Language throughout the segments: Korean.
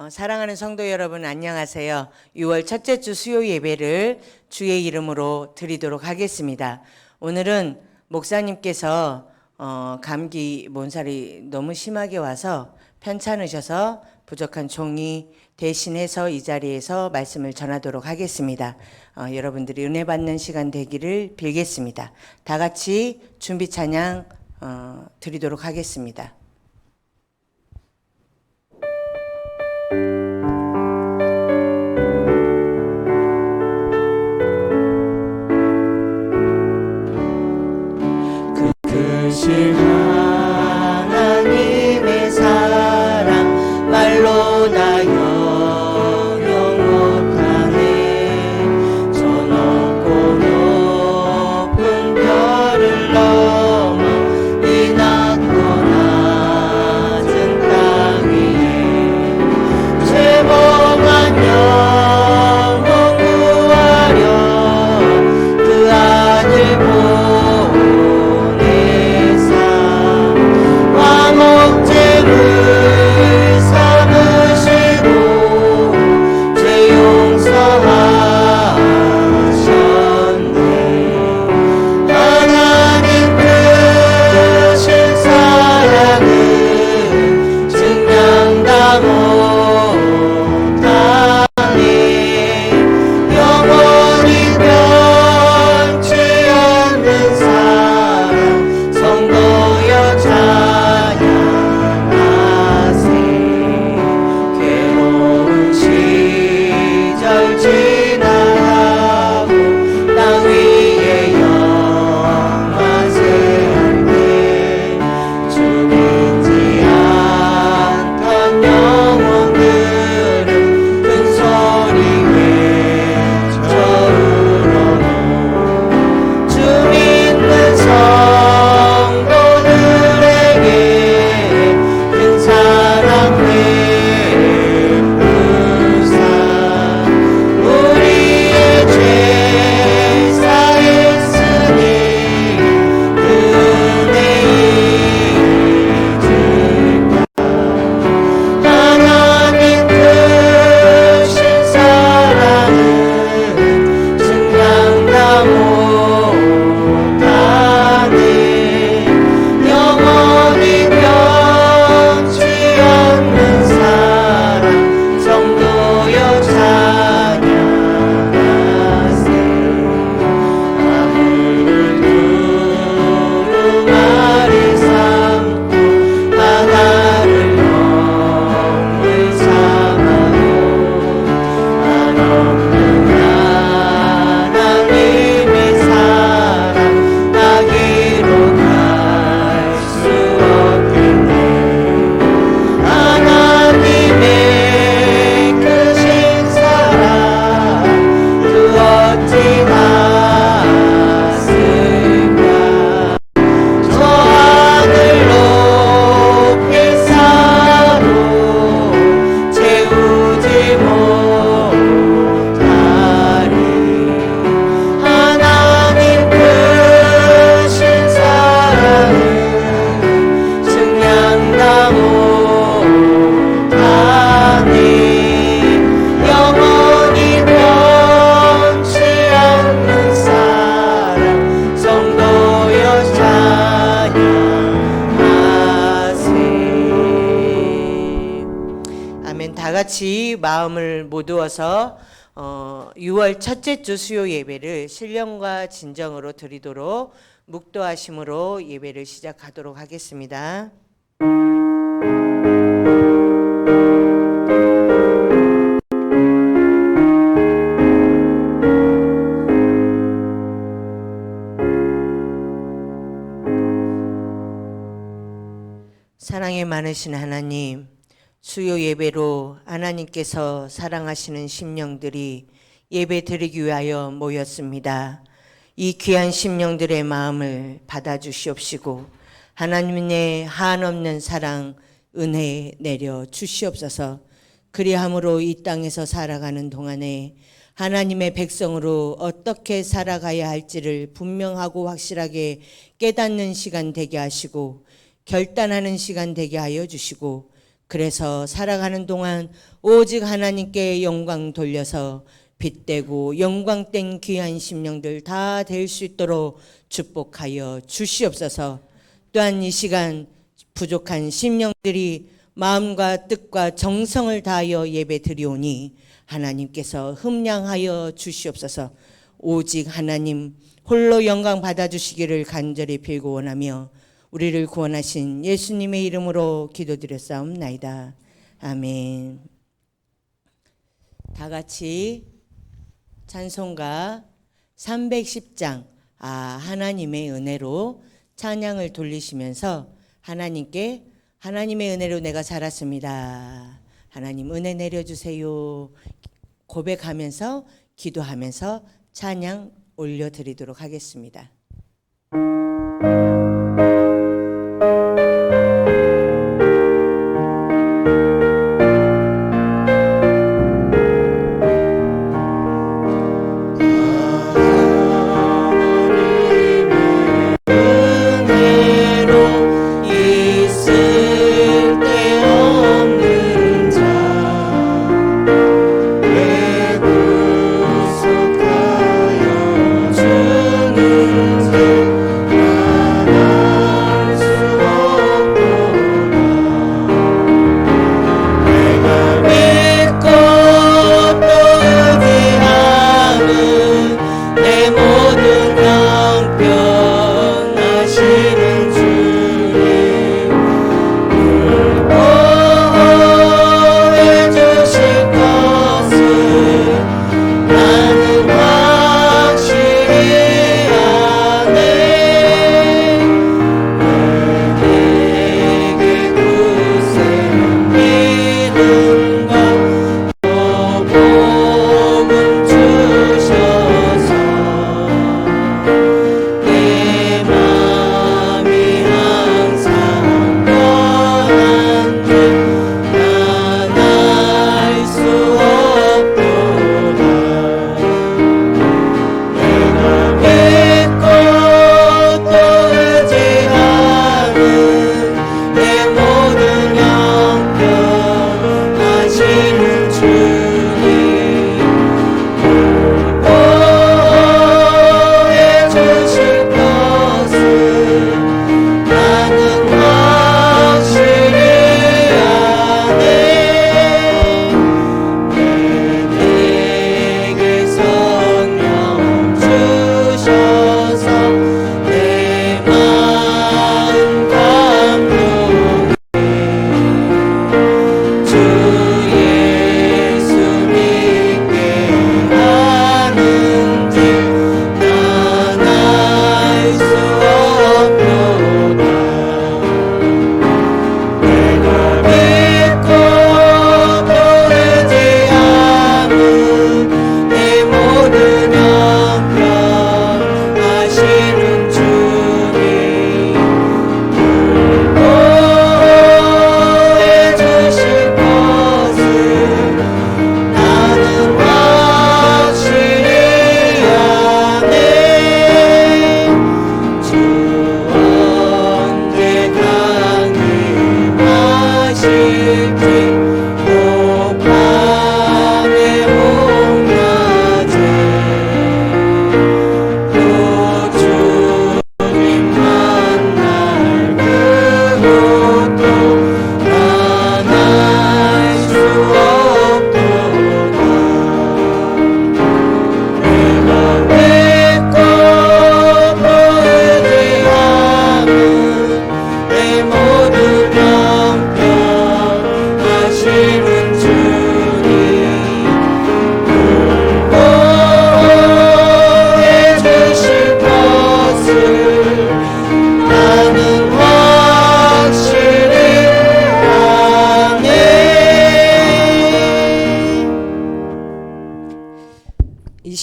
사랑하는 성도 여러분 안녕하세요. 6월 첫째 주 수요 예배를 주의 이름으로 드리도록 하겠습니다. 오늘은 목사님께서 감기 몸살이 너무 심하게 와서 편찮으셔서 부족한 종이 대신해서 이 자리에서 말씀을 전하도록 하겠습니다. 여러분들이 은혜 받는 시간 되기를 빌겠습니다. 다 같이 준비 찬양 드리도록 하겠습니다. 하나님의 사랑 말로 다 영영 못하네. 저 높고 높은 별을 넘어 이 낮고 낮은 땅 위에 죄범한 영혼 구하려 그 아들 목재를 삼으시고 죄 용서하셨네. 하나님 크신 사랑은 증명다 못하네. 영원히 변치 않는 사랑 성도여 지나가고 땅 위에 영화세 할 때 죽이지 않던 영혼들은 큰 소리 외쳐 울어도 주 믿는 성도들에게 큰 사랑 다 같이 마음을 모두어서 6월 첫째 주 수요 예배를 신령과 진정으로 드리도록 묵도하심으로 예배를 시작하도록 하겠습니다. 사랑이 많으신 하나님, 수요 예배로 하나님께서 사랑하시는 심령들이 예배 드리기 위하여 모였습니다. 이 귀한 심령들의 마음을 받아주시옵시고 하나님의 한없는 사랑, 은혜 내려 주시옵소서. 그리함으로 이 땅에서 살아가는 동안에 하나님의 백성으로 어떻게 살아가야 할지를 분명하고 확실하게 깨닫는 시간 되게 하시고 결단하는 시간 되게 하여 주시고 그래서 살아가는 동안 오직 하나님께 영광 돌려서 빛되고 영광된 귀한 심령들 다 될 수 있도록 축복하여 주시옵소서. 또한 이 시간 부족한 심령들이 마음과 뜻과 정성을 다하여 예배 드리오니 하나님께서 흠량하여 주시옵소서. 오직 하나님 홀로 영광 받아주시기를 간절히 빌고 원하며 우리를 구원하신 예수님의 이름으로 기도드렸사옵나이다. 아멘. 다 같이 찬송가 310장 하나님의 은혜로 찬양을 돌리시면서 하나님께 하나님의 은혜로 내가 살았습니다. 하나님 은혜 내려주세요. 고백하면서 기도하면서 찬양 올려드리도록 하겠습니다.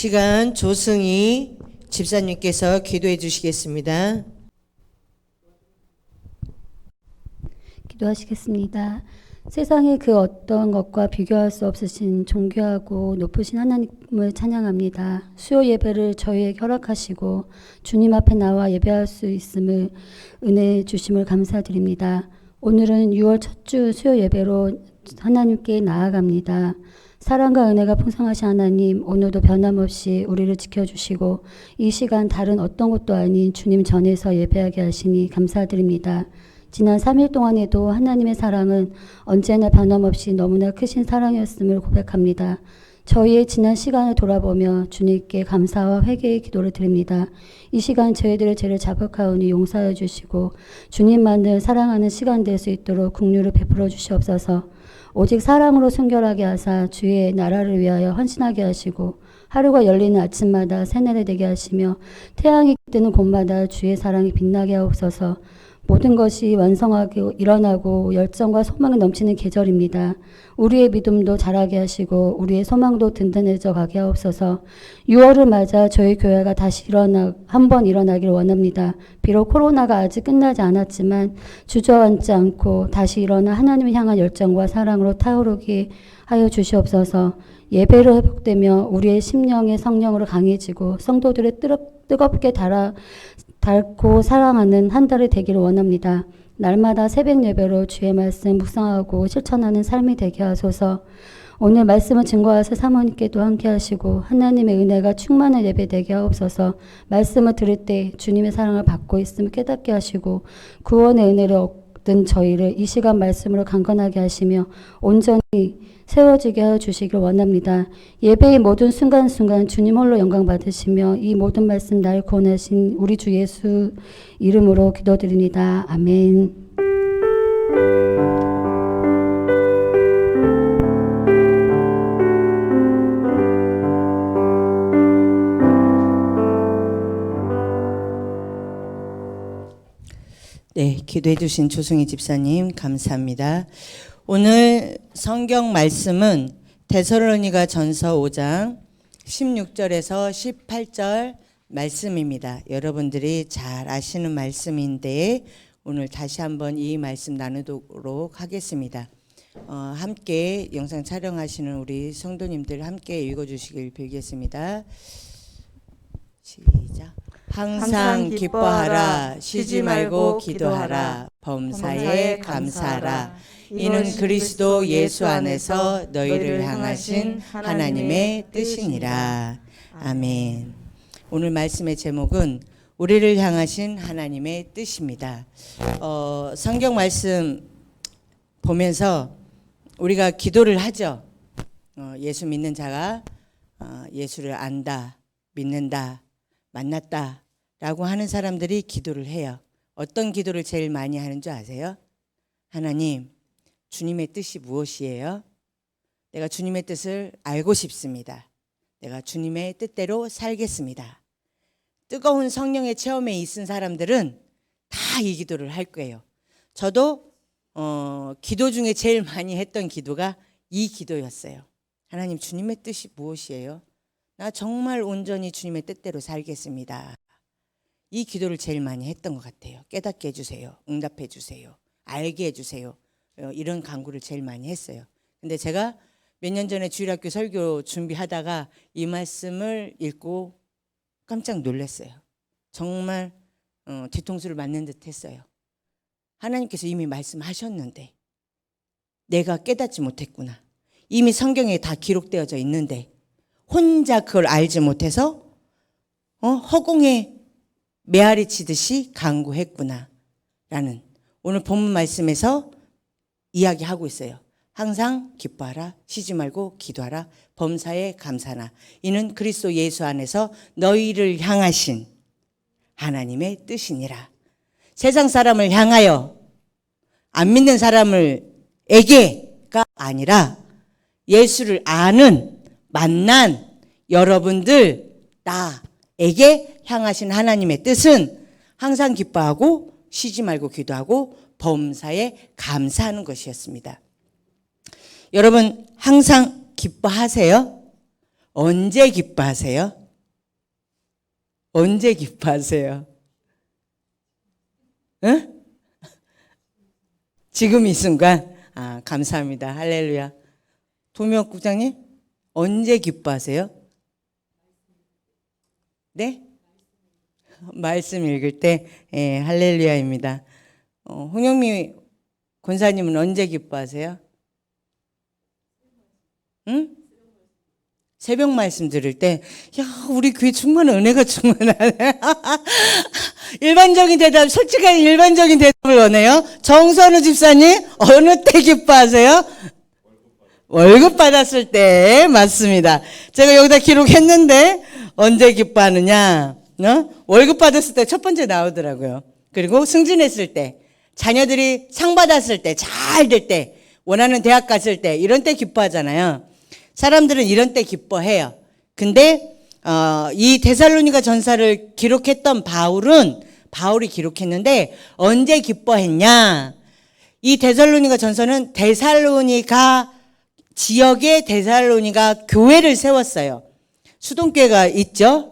시간 조승희 집사님께서 기도해 주시겠습니다. 기도하시겠습니다. 세상의 그 어떤 것과 비교할 수 없으신 존귀하고 높으신 하나님을 찬양합니다. 수요 예배를 저희에게 허락하시고 주님 앞에 나와 예배할 수 있음을 은혜 주심을 감사드립니다. 오늘은 6월 첫 주 수요 예배로 하나님께 나아갑니다. 사랑과 은혜가 풍성하신 하나님, 오늘도 변함없이 우리를 지켜주시고 이 시간 다른 어떤 것도 아닌 주님 전에서 예배하게 하시니 감사드립니다. 지난 3일 동안에도 하나님의 사랑은 언제나 변함없이 너무나 크신 사랑이었음을 고백합니다. 저희의 지난 시간을 돌아보며 주님께 감사와 회개의 기도를 드립니다. 이 시간 저희들의 죄를 자복하오니 용서하여 주시고 주님만을 사랑하는 시간 될 수 있도록 긍휼을 베풀어 주시옵소서. 오직 사랑으로 순결하게 하사 주의 나라를 위하여 헌신하게 하시고 하루가 열리는 아침마다 새날이 되게 하시며 태양이 뜨는 곳마다 주의 사랑이 빛나게 하옵소서. 모든 것이 완성하게 일어나고 열정과 소망이 넘치는 계절입니다. 우리의 믿음도 자라게 하시고 우리의 소망도 든든해져 가게 하옵소서. 6월을 맞아 저희 교회가 다시 한번 일어나길 원합니다. 비록 코로나가 아직 끝나지 않았지만 주저앉지 않고 다시 일어나 하나님을 향한 열정과 사랑으로 타오르게 하여 주시옵소서. 예배로 회복되며 우리의 심령의 성령으로 강해지고 성도들의 뜨겁게 닳고 사랑하는 한 달이 되기를 원합니다. 날마다 새벽 예배로 주의 말씀 묵상하고 실천하는 삶이 되게 하소서. 오늘 말씀을 증거하사 사모님께도 함께 하시고 하나님의 은혜가 충만한 예배 되게 하옵소서. 말씀을 들을 때 주님의 사랑을 받고 있음을 깨닫게 하시고 구원의 은혜를 얻은 저희를 이 시간 말씀으로 강건하게 하시며 온전히 세워지게 하여 주시길 원합니다. 예배의 모든 순간순간 주님 홀로 영광 받으시며 이 모든 말씀 날 구원하신 우리 주 예수 이름으로 기도드립니다. 아멘. 네, 기도해 주신 조승희 집사님 감사합니다. 오늘 성경 말씀은 데살로니가 전서 5장 16절에서 18절 말씀입니다. 여러분들이 잘 아시는 말씀인데 오늘 다시 한번 이 말씀 나누도록 하겠습니다. 함께 영상 촬영하시는 우리 성도님들 함께 읽어주시길 빌겠습니다. 시작. 항상 기뻐하라. 쉬지 말고 기도하라. 범사에 감사하라. 이는 그리스도 예수 안에서 너희를 향하신 하나님의 뜻이니라. 아멘. 오늘 말씀의 제목은 우리를 향하신 하나님의 뜻입니다. 성경 말씀 보면서 우리가 기도를 하죠. 예수 믿는 자가 예수를 안다, 믿는다, 만났다 라고 하는 사람들이 기도를 해요. 어떤 기도를 제일 많이 하는 줄 아세요? 하나님, 주님의 뜻이 무엇이에요? 내가 주님의 뜻을 알고 싶습니다. 내가 주님의 뜻대로 살겠습니다. 뜨거운 성령의 체험에 있은 사람들은 다 이 기도를 할 거예요. 저도 기도 중에 제일 많이 했던 기도가 이 기도였어요. 하나님, 주님의 뜻이 무엇이에요? 나 정말 온전히 주님의 뜻대로 살겠습니다. 이 기도를 제일 많이 했던 것 같아요. 깨닫게 해주세요. 응답해 주세요. 알게 해주세요. 이런 간구를 제일 많이 했어요. 근데 제가 몇 년 전에 주일학교 설교 준비하다가 이 말씀을 읽고 깜짝 놀랐어요. 정말 뒤통수를 맞는 듯 했어요. 하나님께서 이미 말씀하셨는데 내가 깨닫지 못했구나. 이미 성경에 다 기록되어져 있는데 혼자 그걸 알지 못해서 허공에 메아리 치듯이 간구했구나 라는 오늘 본문 말씀에서 이야기하고 있어요. 항상 기뻐하라. 쉬지 말고 기도하라. 범사에 감사하라. 이는 그리스도 예수 안에서 너희를 향하신 하나님의 뜻이니라. 세상 사람을 향하여 안 믿는 사람에게가 아니라 예수를 아는 만난 여러분들 나에게 향하신 하나님의 뜻은 항상 기뻐하고 쉬지 말고 기도하고 범사에 감사하는 것이었습니다. 여러분 항상 기뻐하세요? 언제 기뻐하세요? 언제 기뻐하세요? 응? 지금 이 순간? 감사합니다. 할렐루야. 도미옥 국장님, 언제 기뻐하세요? 네? 말씀 읽을 때, 할렐루야입니다. 홍영미 권사님은 언제 기뻐하세요? 응? 새벽 말씀 들을 때, 야, 우리 교회 정말 은혜가 충만하네. 일반적인 대답, 솔직하게 일반적인 대답을 원해요. 정선우 집사님, 어느 때 기뻐하세요? 월급 받았을 때, 맞습니다. 제가 여기다 기록했는데, 언제 기뻐하느냐? 월급 받았을 때 첫 번째 나오더라고요. 그리고 승진했을 때, 자녀들이 상 받았을 때, 잘 될 때, 원하는 대학 갔을 때, 이런 때 기뻐하잖아요. 사람들은 이런 때 기뻐해요. 근데 이 데살로니가 전서를 기록했던 바울이 기록했는데 언제 기뻐했냐? 이 데살로니가 전서는 데살로니가 지역에 데살로니가 교회를 세웠어요. 수동교회가 있죠.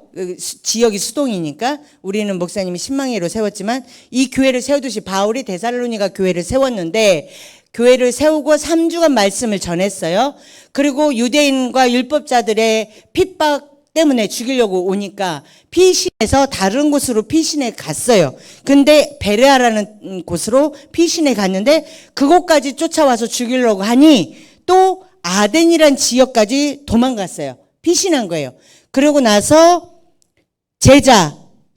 지역이 수동이니까 우리는 목사님이 신망회로 세웠지만 이 교회를 세우듯이 바울이 데살로니가 교회를 세웠는데 교회를 세우고 3주간 말씀을 전했어요. 그리고 유대인과 율법자들의 핍박 때문에 죽이려고 오니까 피신해서 다른 곳으로 피신해 갔어요. 근데 베레아라는 곳으로 피신해 갔는데 그곳까지 쫓아와서 죽이려고 하니 또 아덴이란 지역까지 도망갔어요. 피신한 거예요. 그러고 나서 제자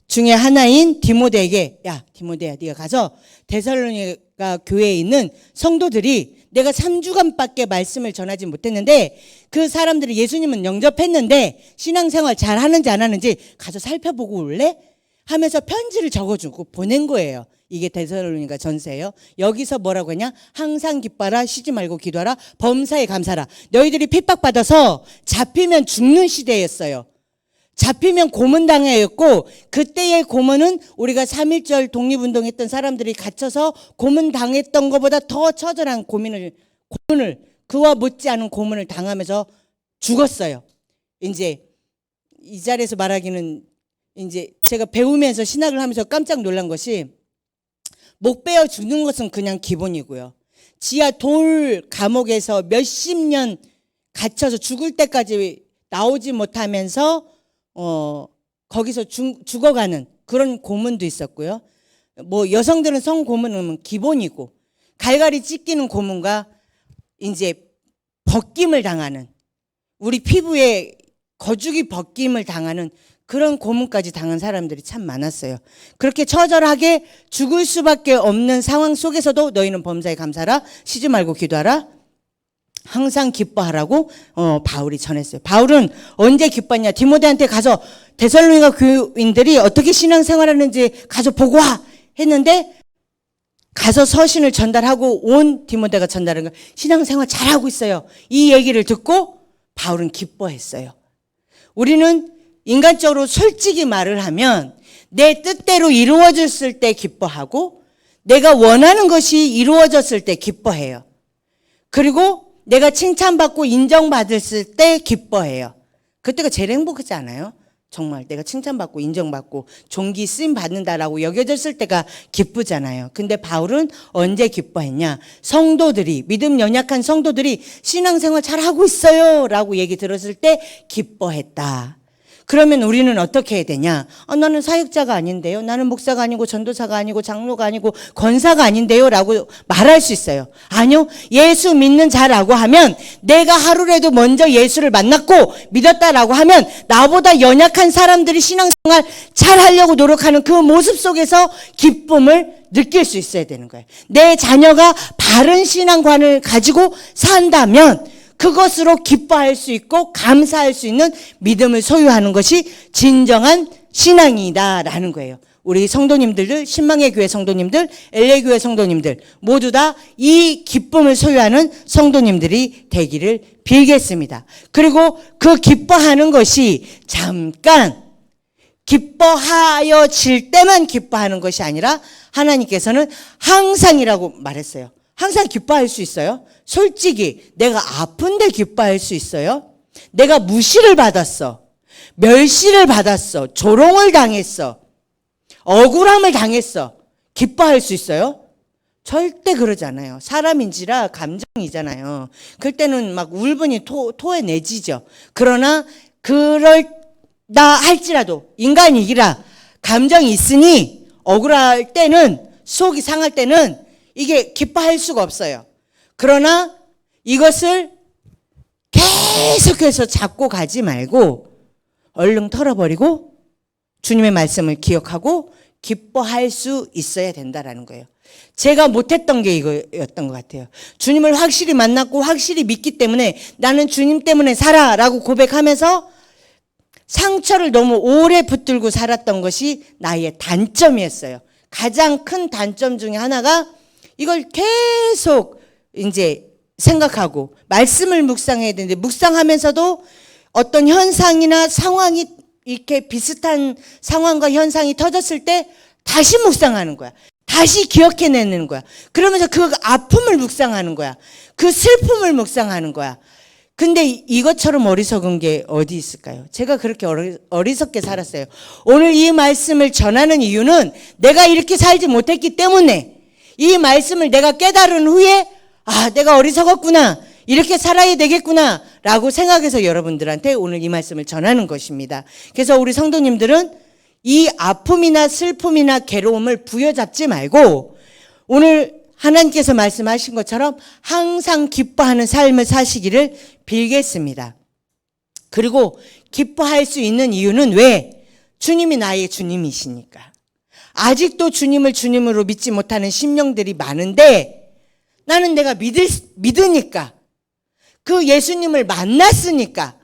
중에 하나인 디모데에게, 야, 디모데야, 네가 가서 데살로니가 교회에 있는 성도들이 내가 3주간밖에 말씀을 전하지 못했는데 그 사람들이 예수님은 영접했는데 신앙생활 잘 하는지 안 하는지 가서 살펴보고 올래? 하면서 편지를 적어주고 보낸 거예요. 이게 데살로니가 전서예요. 여기서 뭐라고 했냐? 항상 기뻐하라, 쉬지 말고 기도하라, 범사에 감사하라. 너희들이 핍박받아서 잡히면 죽는 시대였어요. 잡히면 고문당했고 그때의 고문은 우리가 3.1절 독립운동했던 사람들이 갇혀서 고문당했던 것보다 더 처절한 고문을 그와 못지않은 고문을 당하면서 죽었어요. 이제 이 자리에서 말하기는 이제 제가 배우면서 신학을 하면서 깜짝 놀란 것이 목 베어 죽는 것은 그냥 기본이고요. 지하 돌 감옥에서 몇십 년 갇혀서 죽을 때까지 나오지 못하면서 거기서 죽어가는 그런 고문도 있었고요. 뭐 여성들은 성고문은 기본이고 갈갈이 찢기는 고문과 이제 벗김을 당하는 우리 피부에 거죽이 벗김을 당하는 그런 고문까지 당한 사람들이 참 많았어요. 그렇게 처절하게 죽을 수밖에 없는 상황 속에서도 너희는 범사에 감사하라, 쉬지 말고 기도하라, 항상 기뻐하라고 바울이 전했어요. 바울은 언제 기뻤냐? 디모데한테 가서 데살로니가 교인들이 어떻게 신앙생활하는지 가서 보고 와 했는데 가서 서신을 전달하고 온 디모데가 전달한 거 신앙생활 잘하고 있어요. 이 얘기를 듣고 바울은 기뻐했어요. 우리는 인간적으로 솔직히 말을 하면 내 뜻대로 이루어졌을 때 기뻐하고 내가 원하는 것이 이루어졌을 때 기뻐해요. 그리고 내가 칭찬받고 인정받았을 때 기뻐해요. 그때가 제일 행복하지 않아요? 정말 내가 칭찬받고 인정받고 존귀 쓰임 받는다라고 여겨졌을 때가 기쁘잖아요. 근데 바울은 언제 기뻐했냐? 성도들이, 믿음 연약한 성도들이 신앙생활 잘하고 있어요 라고 얘기 들었을 때 기뻐했다. 그러면 우리는 어떻게 해야 되냐? 나는 사역자가 아닌데요. 나는 목사가 아니고 전도사가 아니고 장로가 아니고 권사가 아닌데요. 라고 말할 수 있어요. 아니요. 예수 믿는 자라고 하면 내가 하루라도 먼저 예수를 만났고 믿었다라고 하면 나보다 연약한 사람들이 신앙생활 잘 하려고 노력하는 그 모습 속에서 기쁨을 느낄 수 있어야 되는 거예요. 내 자녀가 바른 신앙관을 가지고 산다면 그것으로 기뻐할 수 있고 감사할 수 있는 믿음을 소유하는 것이 진정한 신앙이다라는 거예요. 우리 성도님들, 신망의 교회 성도님들, LA 교회 성도님들 모두 다 이 기쁨을 소유하는 성도님들이 되기를 빌겠습니다. 그리고 그 기뻐하는 것이 잠깐 기뻐하여질 때만 기뻐하는 것이 아니라 하나님께서는 항상이라고 말했어요. 항상 기뻐할 수 있어요? 솔직히 내가 아픈데 기뻐할 수 있어요? 내가 무시를 받았어. 멸시를 받았어. 조롱을 당했어. 억울함을 당했어. 기뻐할 수 있어요? 절대 그러지 않아요. 사람인지라 감정이잖아요. 그럴 때는 막 울분이 토해내지죠. 그러나 그럴다 할지라도 인간이기라 감정이 있으니 억울할 때는 속이 상할 때는 이게 기뻐할 수가 없어요. 그러나 이것을 계속해서 잡고 가지 말고 얼른 털어버리고 주님의 말씀을 기억하고 기뻐할 수 있어야 된다라는 거예요. 제가 못했던 게 이거였던 것 같아요. 주님을 확실히 만났고 확실히 믿기 때문에 나는 주님 때문에 살아라고 고백하면서 상처를 너무 오래 붙들고 살았던 것이 나의 단점이었어요. 가장 큰 단점 중에 하나가 이걸 계속 이제 생각하고 말씀을 묵상해야 되는데 묵상하면서도 어떤 현상이나 상황이 이렇게 비슷한 상황과 현상이 터졌을 때 다시 묵상하는 거야. 다시 기억해내는 거야. 그러면서 그 아픔을 묵상하는 거야. 그 슬픔을 묵상하는 거야. 근데 이것처럼 어리석은 게 어디 있을까요? 제가 그렇게 어리석게 살았어요. 오늘 이 말씀을 전하는 이유는 내가 이렇게 살지 못했기 때문에 이 말씀을 내가 깨달은 후에 내가 어리석었구나. 이렇게 살아야 되겠구나. 라고 생각해서 여러분들한테 오늘 이 말씀을 전하는 것입니다. 그래서 우리 성도님들은 이 아픔이나 슬픔이나 괴로움을 부여잡지 말고 오늘 하나님께서 말씀하신 것처럼 항상 기뻐하는 삶을 사시기를 빌겠습니다. 그리고 기뻐할 수 있는 이유는 왜? 주님이 나의 주님이시니까. 아직도 주님을 주님으로 믿지 못하는 심령들이 많은데 나는 내가 믿으니까 그 예수님을 만났으니까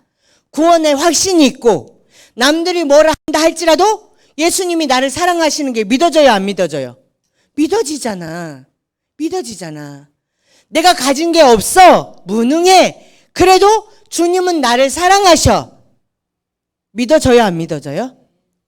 구원의 확신이 있고 남들이 뭐라 한다 할지라도 예수님이 나를 사랑하시는 게 믿어져요, 안 믿어져요? 믿어지잖아. 내가 가진 게 없어. 무능해. 그래도 주님은 나를 사랑하셔. 믿어져요, 안 믿어져요?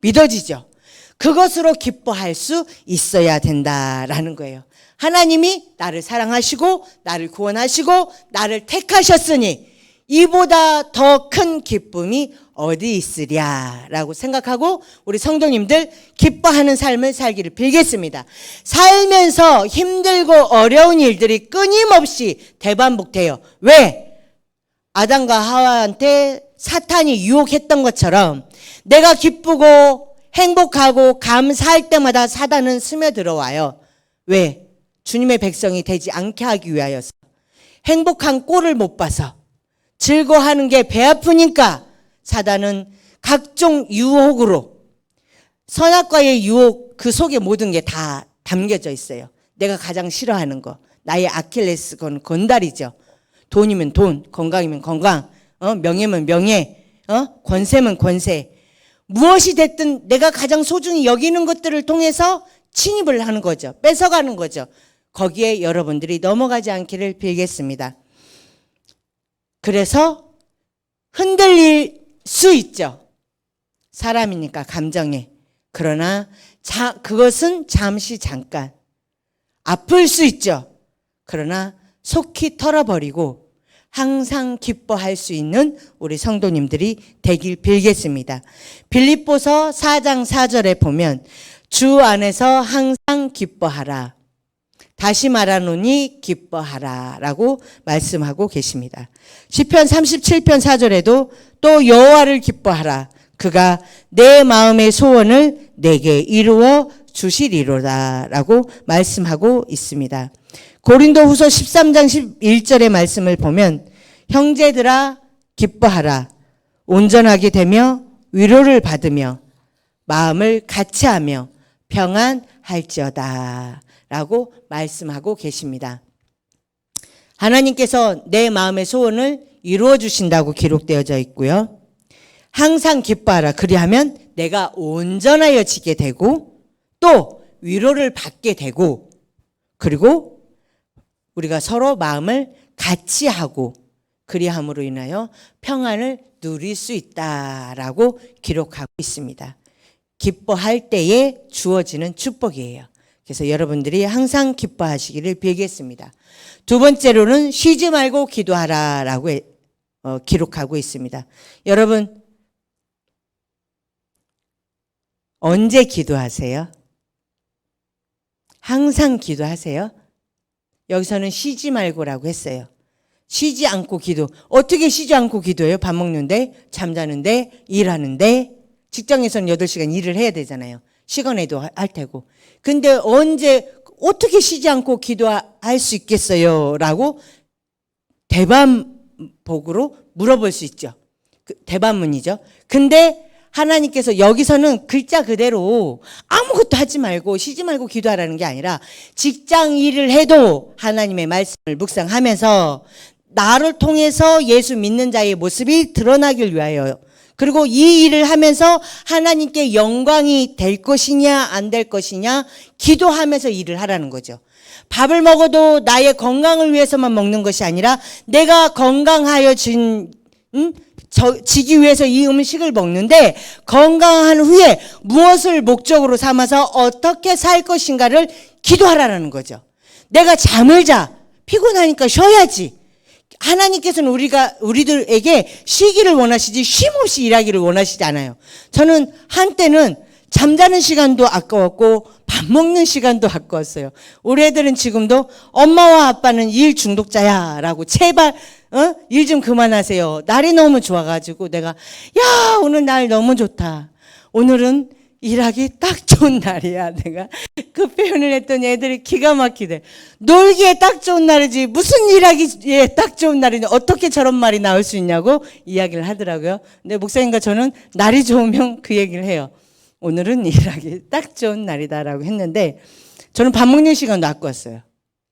믿어지죠. 그것으로 기뻐할 수 있어야 된다라는 거예요. 하나님이 나를 사랑하시고 나를 구원하시고 나를 택하셨으니 이보다 더 큰 기쁨이 어디 있으랴라고 생각하고 우리 성도님들 기뻐하는 삶을 살기를 빌겠습니다. 살면서 힘들고 어려운 일들이 끊임없이 대반복돼요. 왜? 아담과 하와한테 사탄이 유혹했던 것처럼 내가 기쁘고 행복하고 감사할 때마다 사단은 스며들어와요. 왜? 주님의 백성이 되지 않게 하기 위하여서. 행복한 꼴을 못 봐서 즐거워하는 게 배 아프니까 사단은 각종 유혹으로 선악과의 유혹 그 속에 모든 게 다 담겨져 있어요. 내가 가장 싫어하는 거 나의 아킬레스 건달이죠. 돈이면 돈, 건강이면 건강, 명예면 명예, 권세면 권세. 무엇이 됐든 내가 가장 소중히 여기는 것들을 통해서 침입을 하는 거죠. 뺏어가는 거죠. 거기에 여러분들이 넘어가지 않기를 빌겠습니다. 그래서 흔들릴 수 있죠. 사람이니까 감정에. 그러나 그것은 잠시 잠깐. 아플 수 있죠. 그러나 속히 털어버리고 항상 기뻐할 수 있는 우리 성도님들이 되길 빌겠습니다. 빌립보서 4장 4절에 보면 주 안에서 항상 기뻐하라. 다시 말하노니 기뻐하라 라고 말씀하고 계십니다. 시편 37편 4절에도 또 여호와를 기뻐하라. 그가 내 마음의 소원을 내게 이루어 주시리로다 라고 말씀하고 있습니다. 고린도후서 13장 11절의 말씀을 보면 형제들아 기뻐하라. 온전하게 되며 위로를 받으며 마음을 같이하며 평안할지어다 라고 말씀하고 계십니다. 하나님께서 내 마음의 소원을 이루어 주신다고 기록되어져 있고요. 항상 기뻐하라. 그리하면 내가 온전하여지게 되고 또 위로를 받게 되고 그리고 우리가 서로 마음을 같이 하고 그리함으로 인하여 평안을 누릴 수 있다라고 기록하고 있습니다. 기뻐할 때에 주어지는 축복이에요. 그래서 여러분들이 항상 기뻐하시기를 빌겠습니다. 두 번째로는 쉬지 말고 기도하라라고 기록하고 있습니다. 여러분 언제 기도하세요? 항상 기도하세요? 여기서는 쉬지 말고라고 했어요. 쉬지 않고 기도. 어떻게 쉬지 않고 기도해요? 밥 먹는데, 잠자는데, 일하는데, 직장에서는 8시간 일을 해야 되잖아요. 시간에도 할 테고. 근데 언제 어떻게 쉬지 않고 기도할 수 있겠어요? 라고 대반복으로 물어볼 수 있죠. 대반문이죠. 근데 하나님께서 여기서는 글자 그대로 아무것도 하지 말고 쉬지 말고 기도하라는 게 아니라 직장 일을 해도 하나님의 말씀을 묵상하면서 나를 통해서 예수 믿는 자의 모습이 드러나길 위하여, 그리고 이 일을 하면서 하나님께 영광이 될 것이냐 안 될 것이냐 기도하면서 일을 하라는 거죠. 밥을 먹어도 나의 건강을 위해서만 먹는 것이 아니라 내가 건강하여 지기 위해서 이 음식을 먹는데 건강한 후에 무엇을 목적으로 삼아서 어떻게 살 것인가를 기도하라는 거죠. 내가 잠을 자. 피곤하니까 쉬어야지. 하나님께서는 우리들에게 쉬기를 원하시지 쉼 없이 일하기를 원하시지 않아요. 저는 한때는 잠자는 시간도 아까웠고 밥 먹는 시간도 아까웠어요. 우리 애들은 지금도 엄마와 아빠는 일 중독자야 라고 제발 일 좀 그만하세요. 날이 너무 좋아가지고 내가 야 오늘 날 너무 좋다. 오늘은 일하기 딱 좋은 날이야. 내가 그 표현을 했더니 애들이 기가 막히대. 놀기에 딱 좋은 날이지 무슨 일하기에 딱 좋은 날이냐. 어떻게 저런 말이 나올 수 있냐고 이야기를 하더라고요. 근데 목사님과 저는 날이 좋으면 그 얘기를 해요. 오늘은 일하기 딱 좋은 날이다라고 했는데 저는 밥 먹는 시간도 아까웠어요.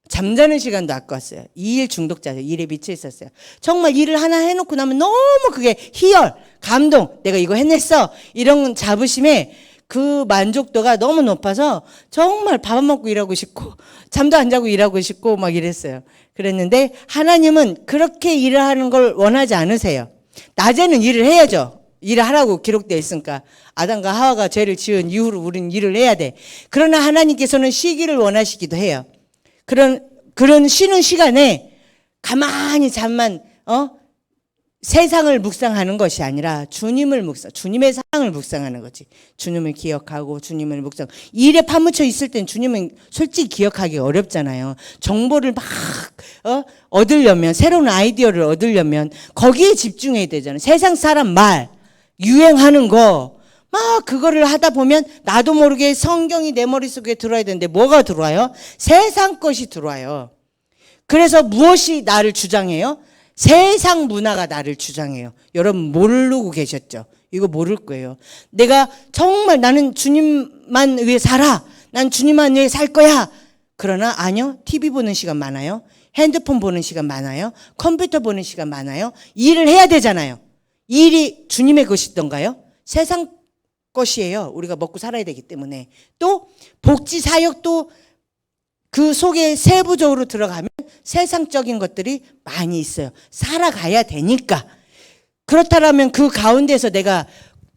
잠자는 시간도 아까웠어요. 이 일 중독자죠. 일에 미쳐 있었어요. 정말 일을 하나 해놓고 나면 너무 그게 희열, 감동, 내가 이거 해냈어 이런 자부심에 그 만족도가 너무 높아서 정말 밥 안 먹고 일하고 싶고 잠도 안 자고 일하고 싶고 막 이랬어요. 그랬는데 하나님은 그렇게 일을 하는 걸 원하지 않으세요. 낮에는 일을 해야죠. 일을 하라고 기록되어 있으니까. 아담과 하와가 죄를 지은 이후로 우리는 일을 해야 돼. 그러나 하나님께서는 쉬기를 원하시기도 해요. 그런 쉬는 시간에 가만히 잠만 세상을 묵상하는 것이 아니라 주님의 사랑을 묵상하는 거지. 주님을 기억하고 주님을 묵상. 일에 파묻혀 있을 땐 주님은 솔직히 기억하기 어렵잖아요. 정보를 막 얻으려면, 새로운 아이디어를 얻으려면 거기에 집중해야 되잖아요. 세상 사람 말, 유행하는 거 막 그거를 하다 보면 나도 모르게 성경이 내 머릿속에 들어와야 되는데 뭐가 들어와요? 세상 것이 들어와요. 그래서 무엇이 나를 주장해요? 세상 문화가 나를 주장해요. 여러분 모르고 계셨죠? 이거 모를 거예요. 내가 정말 나는 주님만 위해 살아. 난 주님만 위해 살 거야. 그러나 아니요. TV 보는 시간 많아요. 핸드폰 보는 시간 많아요. 컴퓨터 보는 시간 많아요. 일을 해야 되잖아요. 일이 주님의 것이던가요? 세상 것이에요. 우리가 먹고 살아야 되기 때문에. 또 복지 사역도 그 속에 세부적으로 들어가면 세상적인 것들이 많이 있어요. 살아가야 되니까. 그렇다면 그 가운데서 내가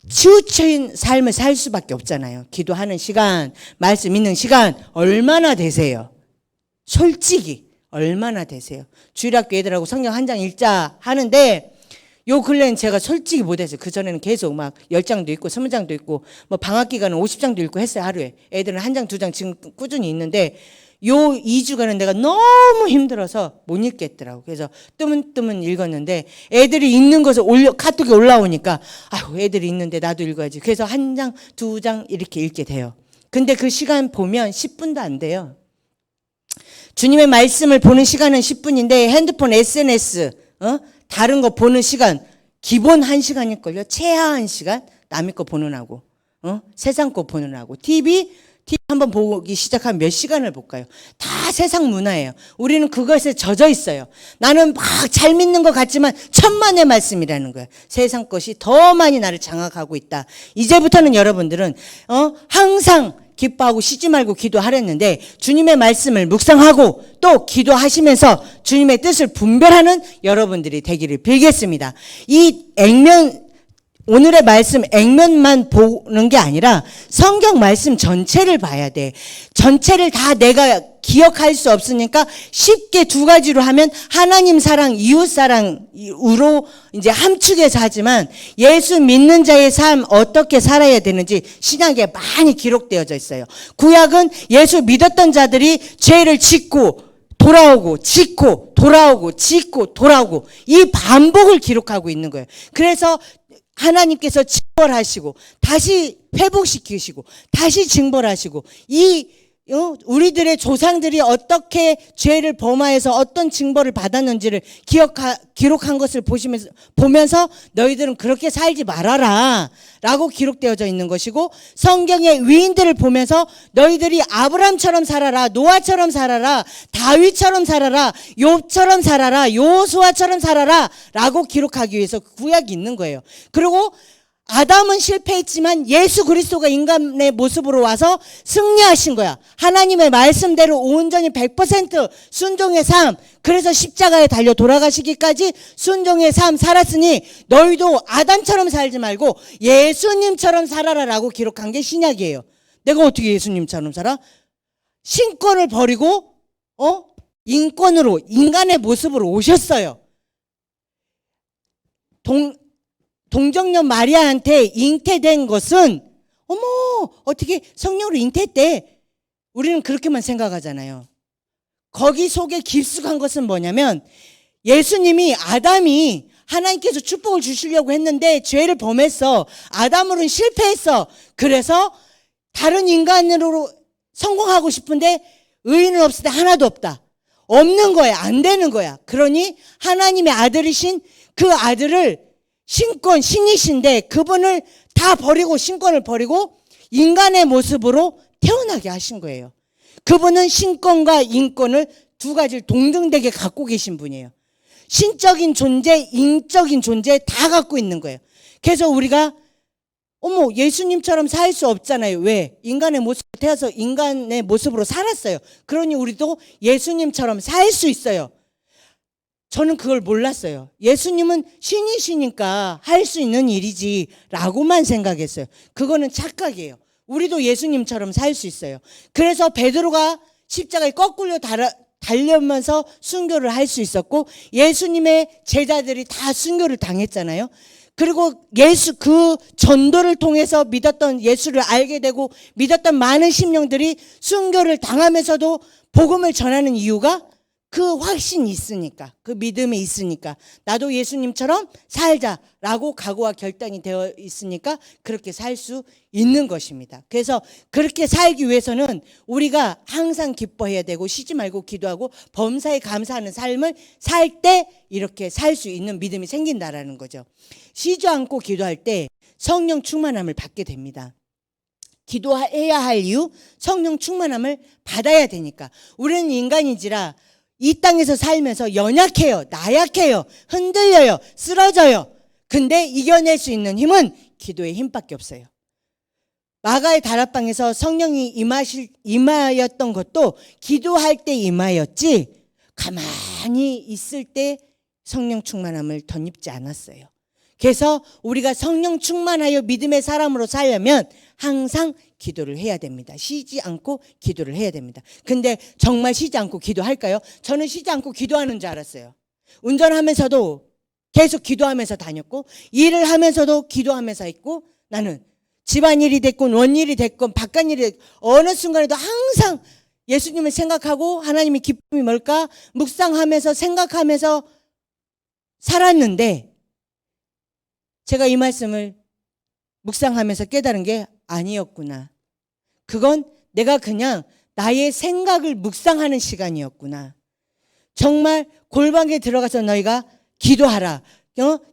치우친 삶을 살 수밖에 없잖아요. 기도하는 시간, 말씀 읽는 시간 얼마나 되세요? 솔직히 얼마나 되세요? 주일학교 애들하고 성경 한 장 읽자 하는데 요 근래는 제가 솔직히 못했어요. 그전에는 계속 막 10장도 읽고 20장도 읽고 뭐 방학 기간은 50장도 읽고 했어요. 하루에. 애들은 한 장, 두 장 지금 꾸준히 읽는데 요 2주간은 내가 너무 힘들어서 못 읽겠더라고. 그래서 뜨문뜨문 읽었는데 애들이 읽는 것을 카톡에 올라오니까 아유 애들이 읽는데 나도 읽어야지. 그래서 한 장, 두 장 이렇게 읽게 돼요. 근데 그 시간 보면 10분도 안 돼요. 주님의 말씀을 보는 시간은 10분인데 핸드폰 SNS 다른 거 보는 시간 기본 1시간일걸요. 최하 1시간 남의 거 보는 하고 세상 거 보는 하고 TV 한번 보기 시작하면 몇 시간을 볼까요? 다 세상 문화예요. 우리는 그것에 젖어 있어요. 나는 막 잘 믿는 것 같지만 천만의 말씀이라는 거예요. 세상 것이 더 많이 나를 장악하고 있다. 이제부터는 여러분들은 항상 기뻐하고 쉬지 말고 기도하랬는데 주님의 말씀을 묵상하고 또 기도하시면서 주님의 뜻을 분별하는 여러분들이 되기를 빌겠습니다. 오늘의 말씀 액면만 보는 게 아니라 성경 말씀 전체를 봐야 돼. 전체를 다 내가 기억할 수 없으니까 쉽게 두 가지로 하면 하나님 사랑, 이웃 사랑으로 이제 함축해서 하지만 예수 믿는 자의 삶 어떻게 살아야 되는지 신약에 많이 기록되어져 있어요. 구약은 예수 믿었던 자들이 죄를 짓고 돌아오고 짓고 돌아오고 짓고 돌아오고 이 반복을 기록하고 있는 거예요. 그래서 하나님께서 징벌하시고 다시 회복시키시고 다시 징벌하시고 이 우리들의 조상들이 어떻게 죄를 범하여서 어떤 징벌을 받았는지를 기록한 것을 보면서 너희들은 그렇게 살지 말아라 라고 기록되어져 있는 것이고, 성경의 위인들을 보면서 너희들이 아브람처럼 살아라, 노아처럼 살아라, 다윗처럼 살아라, 욥처럼 살아라, 여호수아처럼 살아라 라고 기록하기 위해서 구약이 있는 거예요. 그리고 아담은 실패했지만 예수 그리스도가 인간의 모습으로 와서 승리하신 거야. 하나님의 말씀대로 온전히 100% 순종의 삶, 그래서 십자가에 달려 돌아가시기까지 순종의 삶 살았으니 너희도 아담처럼 살지 말고 예수님처럼 살아라라고 기록한 게 신약이에요. 내가 어떻게 예수님처럼 살아? 신권을 버리고 인권으로, 인간의 모습으로 오셨어요. 동정녀 마리아한테 잉태된 것은 어머 어떻게 성령으로 잉태했대, 우리는 그렇게만 생각하잖아요. 거기 속에 깊숙한 것은 뭐냐면, 예수님이 아담이 하나님께서 축복을 주시려고 했는데 죄를 범했어. 아담으로는 실패했어. 그래서 다른 인간으로 성공하고 싶은데 의인은 없을 때 하나도 없다. 없는 거야. 안 되는 거야. 그러니 하나님의 아들이신 그 아들을, 신이신데 그분을 다 버리고, 신권을 버리고 인간의 모습으로 태어나게 하신 거예요. 그분은 신권과 인권을 두 가지를 동등되게 갖고 계신 분이에요. 신적인 존재, 인적인 존재 다 갖고 있는 거예요. 그래서 우리가 예수님처럼 살 수 없잖아요. 왜? 인간의 모습으로 태어서 인간의 모습으로 살았어요. 그러니 우리도 예수님처럼 살 수 있어요. 저는 그걸 몰랐어요. 예수님은 신이시니까 할 수 있는 일이지 라고만 생각했어요. 그거는 착각이에요. 우리도 예수님처럼 살 수 있어요. 그래서 베드로가 십자가에 거꾸로 달려면서 순교를 할 수 있었고, 예수님의 제자들이 다 순교를 당했잖아요. 그리고 그 전도를 통해서 믿었던, 예수를 알게 되고 믿었던 많은 심령들이 순교를 당하면서도 복음을 전하는 이유가 그 확신이 있으니까, 그 믿음이 있으니까, 나도 예수님처럼 살자라고 각오와 결단이 되어 있으니까 그렇게 살 수 있는 것입니다. 그래서 그렇게 살기 위해서는 우리가 항상 기뻐해야 되고, 쉬지 말고 기도하고 범사에 감사하는 삶을 살 때 이렇게 살 수 있는 믿음이 생긴다라는 거죠. 쉬지 않고 기도할 때 성령 충만함을 받게 됩니다. 기도해야 할 이유, 성령 충만함을 받아야 되니까. 우리는 인간이지라 이 땅에서 살면서 연약해요, 나약해요, 흔들려요, 쓰러져요. 근데 이겨낼 수 있는 힘은 기도의 힘밖에 없어요. 마가의 다락방에서 성령이 임하였던 것도 기도할 때 임하였지, 가만히 있을 때 성령 충만함을 덧입지 않았어요. 그래서 우리가 성령 충만하여 믿음의 사람으로 살려면 항상 기도를 해야 됩니다. 쉬지 않고 기도를 해야 됩니다. 근데 정말 쉬지 않고 기도할까요? 저는 쉬지 않고 기도하는 줄 알았어요. 운전하면서도 계속 기도하면서 다녔고, 일을 하면서도 기도하면서 했고, 나는 집안일이 됐건 원일이 됐건 바깥일이 됐건 어느 순간에도 항상 예수님을 생각하고 하나님의 기쁨이 뭘까 묵상하면서 생각하면서 살았는데, 제가 이 말씀을 묵상하면서 깨달은 게 아니었구나. 그건 내가 그냥 나의 생각을 묵상하는 시간이었구나. 정말 골방에 들어가서 너희가 기도하라,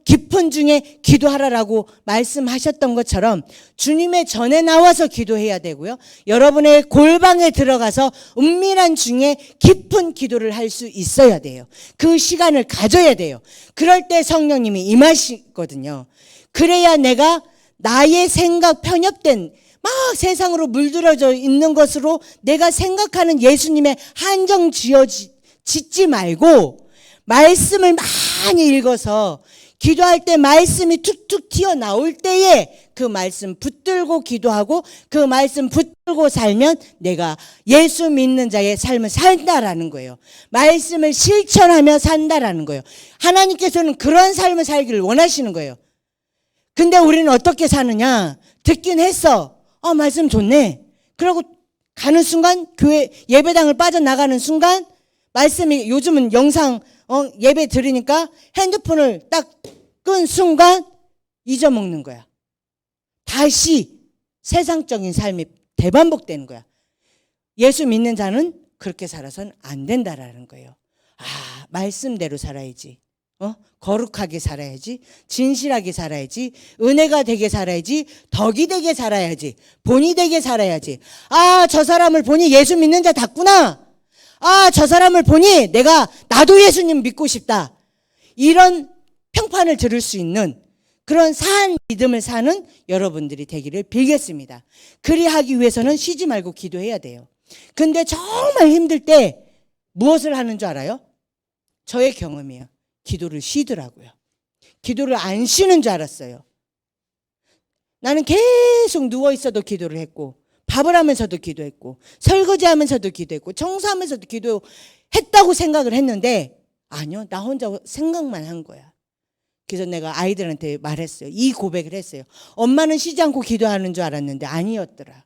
깊은 중에 기도하라라고 말씀하셨던 것처럼 주님의 전에 나와서 기도해야 되고요. 여러분의 골방에 들어가서 은밀한 중에 깊은 기도를 할 수 있어야 돼요. 그 시간을 가져야 돼요. 그럴 때 성령님이 임하시거든요. 그래야 내가 나의 생각, 편협된 막 세상으로 물들어져 있는 것으로 내가 생각하는 예수님의 한정 짓지 말고 말씀을 많이 읽어서 기도할 때 말씀이 툭툭 튀어나올 때에 그 말씀 붙들고 기도하고 그 말씀 붙들고 살면 내가 예수 믿는 자의 삶을 산다라는 거예요. 말씀을 실천하며 산다라는 거예요. 하나님께서는 그런 삶을 살기를 원하시는 거예요. 근데 우리는 어떻게 사느냐? 듣긴 했어. 말씀 좋네. 그러고 가는 순간, 교회 예배당을 빠져나가는 순간 말씀이, 요즘은 영상 예배 들으니까 핸드폰을 딱 끈 순간 잊어먹는 거야. 다시 세상적인 삶이 대반복되는 거야. 예수 믿는 자는 그렇게 살아서는 안 된다라는 거예요. 말씀대로 살아야지. 거룩하게 살아야지. 진실하게 살아야지. 은혜가 되게 살아야지. 덕이 되게 살아야지. 본이 되게 살아야지. 저 사람을 보니 예수 믿는 자 같구나. 저 사람을 보니 나도 예수님 믿고 싶다. 이런 평판을 들을 수 있는 그런 사한 믿음을 사는 여러분들이 되기를 빌겠습니다. 그리하기 위해서는 쉬지 말고 기도해야 돼요. 근데 정말 힘들 때 무엇을 하는 줄 알아요? 저의 경험이에요. 기도를 쉬더라고요. 기도를 안 쉬는 줄 알았어요. 나는 계속 누워있어도 기도를 했고, 밥을 하면서도 기도했고, 설거지하면서도 기도했고, 청소하면서도 기도했다고 생각을 했는데 아니요, 나 혼자 생각만 한 거야. 그래서 내가 아이들한테 말했어요. 이 고백을 했어요. 엄마는 쉬지 않고 기도하는 줄 알았는데 아니었더라.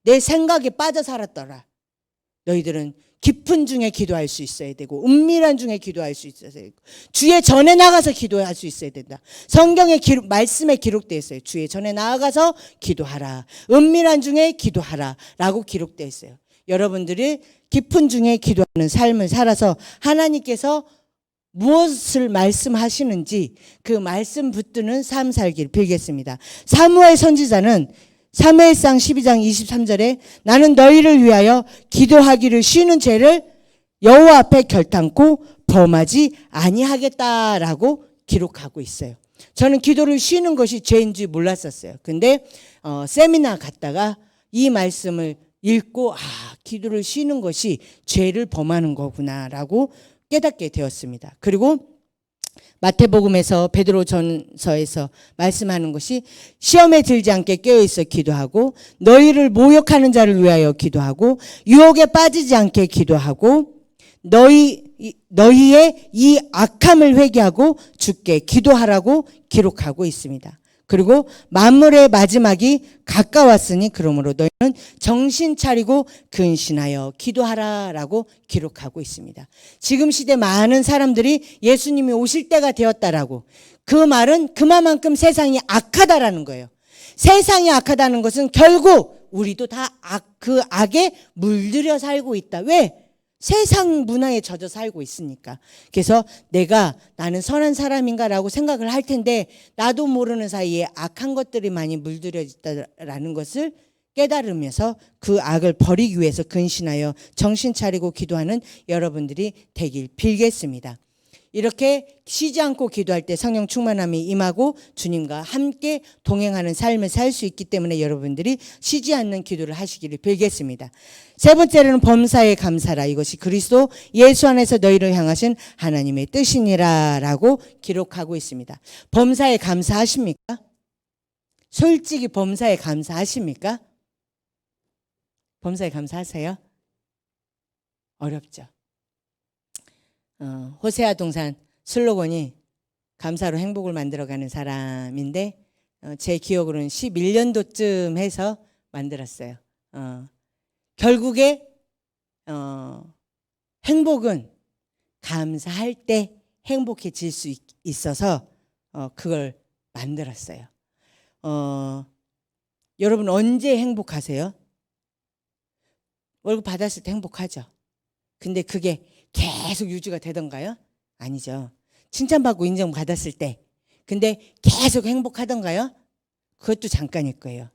내 생각에 빠져 살았더라. 너희들은 깊은 중에 기도할 수 있어야 되고, 은밀한 중에 기도할 수 있어야 되고, 주의 전에 나가서 기도할 수 있어야 된다. 성경의 말씀에 기록되어 있어요. 주의 전에 나아가서 기도하라. 은밀한 중에 기도하라. 라고 기록되어 있어요. 여러분들이 깊은 중에 기도하는 삶을 살아서 하나님께서 무엇을 말씀하시는지 그 말씀 붙드는 삶 살기를 빌겠습니다. 사무엘 선지자는 사무엘상 12장 23절에 나는 너희를 위하여 기도하기를 쉬는 죄를 여호와 앞에 결단코 범하지 아니하겠다라고 기록하고 있어요. 저는 기도를 쉬는 것이 죄인지 몰랐었어요. 근데 세미나 갔다가 이 말씀을 읽고 기도를 쉬는 것이 죄를 범하는 거구나라고 깨닫게 되었습니다. 그리고 마태복음에서 베드로전서에서 말씀하는 것이 시험에 들지 않게 깨어있어 기도하고 너희를 모욕하는 자를 위하여 기도하고 유혹에 빠지지 않게 기도하고 너희의 이 악함을 회개하고 주께 기도하라고 기록하고 있습니다. 그리고 만물의 마지막이 가까웠으니 그러므로 너희는 정신 차리고 근신하여 기도하라라고 기록하고 있습니다. 지금 시대 많은 사람들이 예수님이 오실 때가 되었다라고, 그 말은 그만큼 세상이 악하다라는 거예요. 세상이 악하다는 것은 결국 우리도 다 그 악에 물들여 살고 있다. 왜? 세상 문화에 젖어 살고 있으니까. 그래서 나는 선한 사람인가라고 생각을 할 텐데 나도 모르는 사이에 악한 것들이 많이 물들여 있다라는 것을 깨달으면서 그 악을 버리기 위해서 근신하여 정신 차리고 기도하는 여러분들이 되길 빌겠습니다. 이렇게 쉬지 않고 기도할 때 성령 충만함이 임하고 주님과 함께 동행하는 삶을 살 수 있기 때문에 여러분들이 쉬지 않는 기도를 하시기를 빌겠습니다. 세 번째로는 범사에 감사라. 이것이 그리스도 예수 안에서 너희를 향하신 하나님의 뜻이니라 라고 기록하고 있습니다. 범사에 감사하십니까? 솔직히 범사에 감사하십니까? 범사에 감사하세요? 어렵죠. 호세아 동산 슬로건이 감사로 행복을 만들어가는 사람인데 제 기억으로는 11년도쯤 해서 만들었어요. 결국에 행복은 감사할 때 행복해질 수 있어서 그걸 만들었어요. 여러분 언제 행복하세요? 월급 받았을 때 행복하죠. 근데 그게 계속 유지가 되던가요? 아니죠. 칭찬받고 인정받았을 때. 근데 계속 행복하던가요? 그것도 잠깐일 거예요.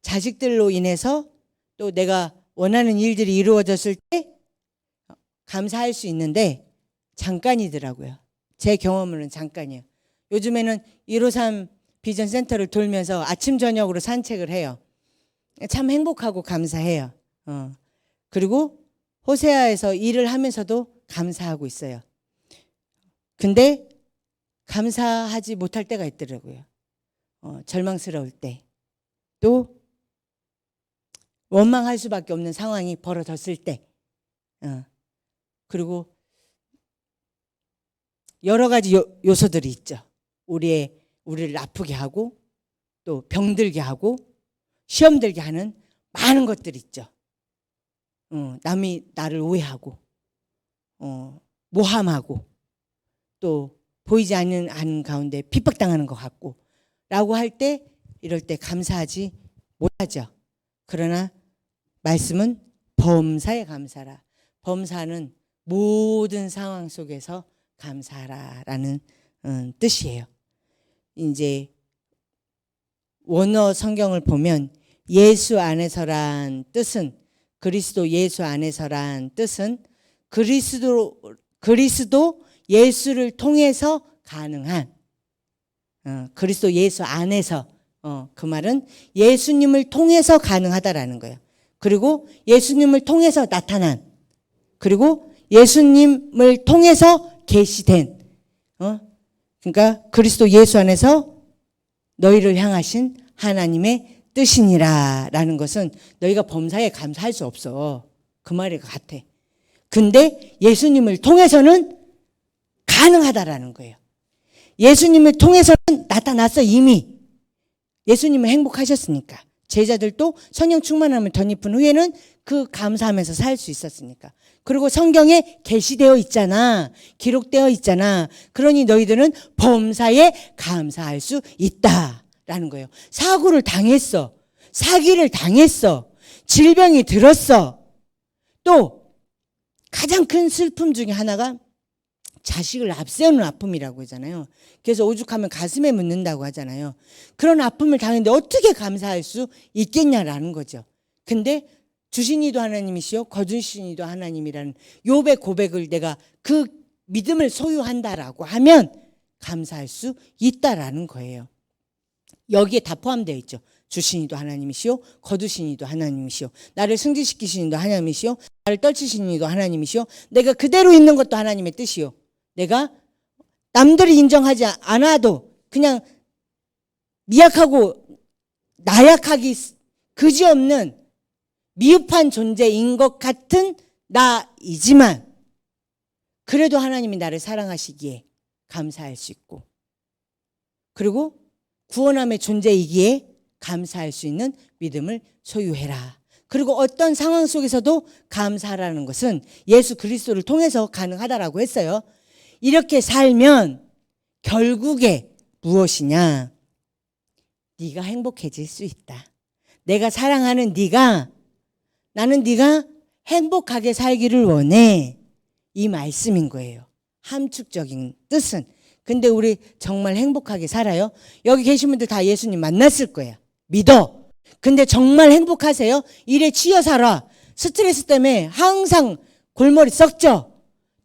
자식들로 인해서 또 내가 원하는 일들이 이루어졌을 때 감사할 수 있는데 잠깐이더라고요. 제 경험으로는 잠깐이에요. 요즘에는 153 비전센터를 돌면서 아침 저녁으로 산책을 해요. 참 행복하고 감사해요. 그리고 호세아에서 일을 하면서도 감사하고 있어요. 근데 감사하지 못할 때가 있더라고요. 절망스러울 때, 또 원망할 수밖에 없는 상황이 벌어졌을 때, 그리고 여러 가지 요소들이 있죠. 우리를 아프게 하고 또 병들게 하고 시험 들게 하는 많은 것들이 있죠. 남이 나를 오해하고 모함하고 또 보이지 않는 가운데 핍박당하는 것 같고 라고 할 때, 이럴 때 감사하지 못하죠. 그러나 말씀은 범사에 감사하라. 범사는 모든 상황 속에서 감사하라라는 뜻이에요. 이제 원어 성경을 보면 예수 안에서란 뜻은, 그리스도 예수 안에서란 뜻은 그리스도 예수를 통해서 가능한, 그리스도 예수 안에서, 그 말은 예수님을 통해서 가능하다라는 거예요. 그리고 예수님을 통해서 나타난, 그리고 예수님을 통해서 계시된, 그러니까 그리스도 예수 안에서 너희를 향하신 하나님의 뜻이니라 라는 것은 너희가 범사에 감사할 수 없어. 그 말이 같아. 근데 예수님을 통해서는 가능하다라는 거예요. 예수님을 통해서는 나타났어. 이미 예수님은 행복하셨으니까. 제자들도 성령 충만함을 덧입은 후에는 그 감사하면서 살 수 있었으니까. 그리고 성경에 게시되어 있잖아. 기록되어 있잖아. 그러니 너희들은 범사에 감사할 수 있다라는 거예요. 사고를 당했어. 사기를 당했어. 질병이 들었어. 또 가장 큰 슬픔 중에 하나가 자식을 앞세우는 아픔이라고 하잖아요. 그래서 오죽하면 가슴에 묻는다고 하잖아요. 그런 아픔을 당했는데 어떻게 감사할 수 있겠냐라는 거죠. 근데 주신 이도 하나님이시요 거두신 이도 하나님이라는 욥의 고백을 내가 그 믿음을 소유한다라고 하면 감사할 수 있다라는 거예요. 여기에 다 포함되어 있죠. 주신 이도 하나님이시요 거두신 이도 하나님이시요 나를 승진시키신 이도 하나님이시요 나를 떨치신 이도 하나님이시요 내가 그대로 있는 것도 하나님의 뜻이요 내가 남들이 인정하지 않아도 그냥 미약하고 나약하기 그지없는 미흡한 존재인 것 같은 나이지만 그래도 하나님이 나를 사랑하시기에 감사할 수 있고, 그리고 구원함의 존재이기에 감사할 수 있는 믿음을 소유해라. 그리고 어떤 상황 속에서도 감사하라는 것은 예수 그리스도를 통해서 가능하다라고 했어요. 이렇게 살면 결국에 무엇이냐? 네가 행복해질 수 있다. 내가 사랑하는 네가, 나는 네가 행복하게 살기를 원해. 이 말씀인 거예요. 함축적인 뜻은. 근데 우리 정말 행복하게 살아요? 여기 계신 분들 다 예수님 만났을 거야. 믿어. 근데 정말 행복하세요? 일에 치여 살아. 스트레스 때문에 항상 골머리 썩죠.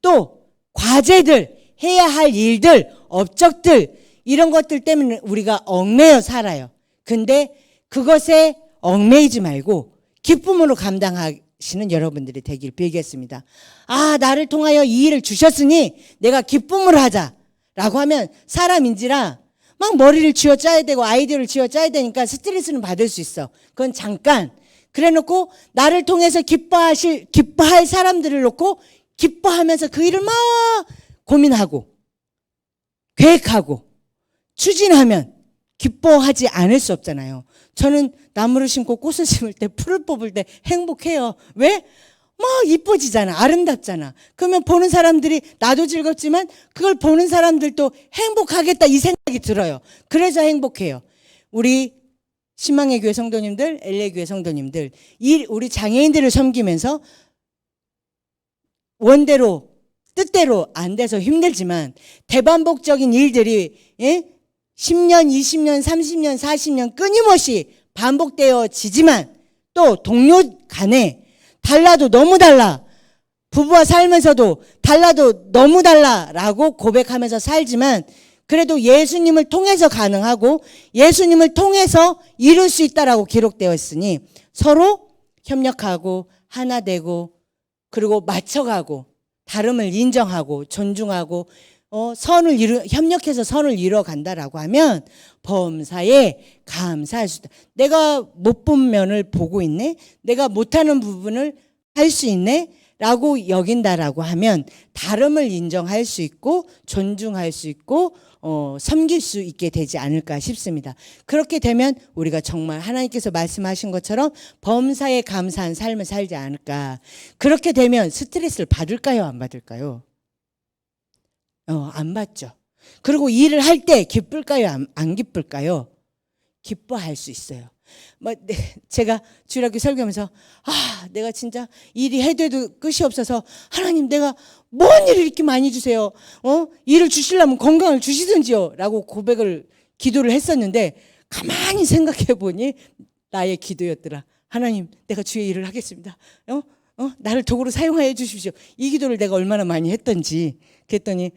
또 과제들, 해야 할 일들, 업적들 이런 것들 때문에 우리가 얽매여 살아요. 근데 그것에 얽매이지 말고 기쁨으로 감당하시는 여러분들이 되길 빌겠습니다. 아, 나를 통하여 이 일을 주셨으니 내가 기쁨으로 하자라고 하면 사람인지라 막 머리를 쥐어짜야 되고 아이디어를 쥐어짜야 되니까 스트레스는 받을 수 있어. 그건 잠깐. 그래놓고 나를 통해서 기뻐할 사람들을 놓고 기뻐하면서 그 일을 막 고민하고 계획하고 추진하면 기뻐하지 않을 수 없잖아요. 저는 나무를 심고 꽃을 심을 때 풀을 뽑을 때 행복해요. 왜? 막 이뻐지잖아. 아름답잖아. 그러면 보는 사람들이 나도 즐겁지만 그걸 보는 사람들도 행복하겠다 이 생각이 들어요. 그래서 행복해요. 우리 신망의 교회 성도님들, LA 교회 성도님들, 우리 장애인들을 섬기면서 원대로 뜻대로 안 돼서 힘들지만 대반복적인 일들이 10년, 20년, 30년, 40년 끊임없이 반복되어지지만 또 동료 간에 달라도 너무 달라. 부부와 살면서도 달라도 너무 달라라고 고백하면서 살지만 그래도 예수님을 통해서 가능하고 예수님을 통해서 이룰 수 있다라고 기록되어 있으니 서로 협력하고 하나 되고 그리고 맞춰가고 다름을 인정하고 존중하고 협력해서 선을 이뤄간다라고 하면 범사에 감사할 수 있다. 내가 못 본 면을 보고 있네? 내가 못하는 부분을 할 수 있네? 라고 여긴다라고 하면 다름을 인정할 수 있고 존중할 수 있고 섬길 수 있게 되지 않을까 싶습니다. 그렇게 되면 우리가 정말 하나님께서 말씀하신 것처럼 범사에 감사한 삶을 살지 않을까. 그렇게 되면 스트레스를 받을까요? 안 받을까요? 안 받죠. 그리고 일을 할 때 기쁠까요? 안 기쁠까요? 기뻐할 수 있어요. 제가 주일학교 설교하면서 내가 진짜 일이 해도 해도 끝이 없어서 하나님 내가 뭔 일을 이렇게 많이 주세요. 일을 주시려면 건강을 주시든지요. 라고 기도를 했었는데 가만히 생각해 보니 나의 기도였더라. 하나님 내가 주의 일을 하겠습니다. 나를 도구로 사용하여 주십시오. 이 기도를 내가 얼마나 많이 했던지. 그랬더니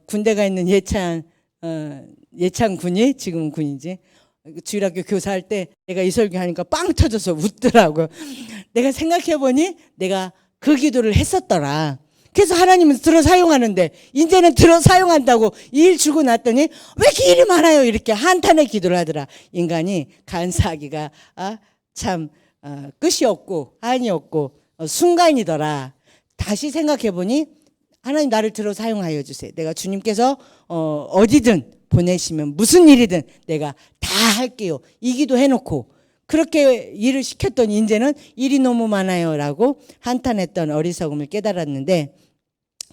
군대 가 있는 예찬 군이 지금은 군이지. 주일학교 교사할 때 내가 이 설교하니까 빵 터져서 웃더라고요. 내가 생각해보니 내가 그 기도를 했었더라. 그래서 하나님은 들어 사용하는데 이제는 들어 사용한다고 일 주고 났더니 왜 이렇게 일이 많아요? 이렇게 한탄의 기도를 하더라. 인간이 간사하기가 참 끝이 없고 한이 없고 순간이더라. 다시 생각해보니 하나님 나를 들어 사용하여 주세요. 내가 주님께서 어디든 보내시면 무슨 일이든 내가 다 할게요. 이 기도 해놓고 그렇게 일을 시켰더니 이제는 일이 너무 많아요 라고 한탄했던 어리석음을 깨달았는데,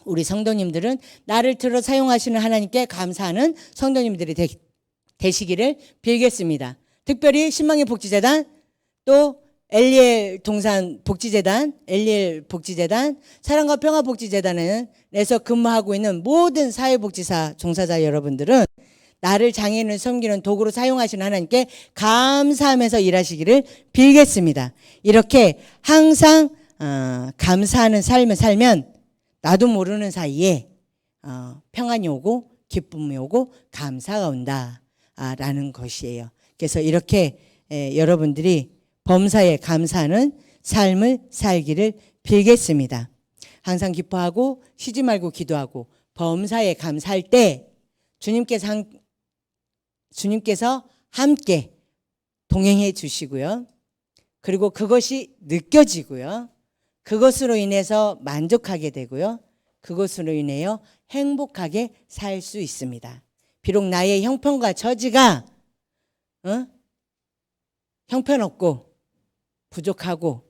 우리 성도님들은 나를 들어 사용하시는 하나님께 감사하는 성도님들이 되시기를 빌겠습니다. 특별히 신망의 복지재단, 또 엘리엘 동산 복지재단, 엘리엘 복지재단, 사랑과 평화 복지재단에서 근무하고 있는 모든 사회복지사 종사자 여러분들은 나를 장애인을 섬기는 도구로 사용하시는 하나님께 감사하면서 일하시기를 빌겠습니다. 이렇게 항상 감사하는 삶을 살면 나도 모르는 사이에 평안이 오고 기쁨이 오고 감사가 온다라는 것이에요. 그래서 이렇게 여러분들이 범사에 감사하는 삶을 살기를 빌겠습니다. 항상 기뻐하고 쉬지 말고 기도하고 범사에 감사할 때 주님께서 함께 동행해 주시고요. 그리고 그것이 느껴지고요. 그것으로 인해서 만족하게 되고요. 그것으로 인해서 행복하게 살 수 있습니다. 비록 나의 형편과 처지가 형편없고 부족하고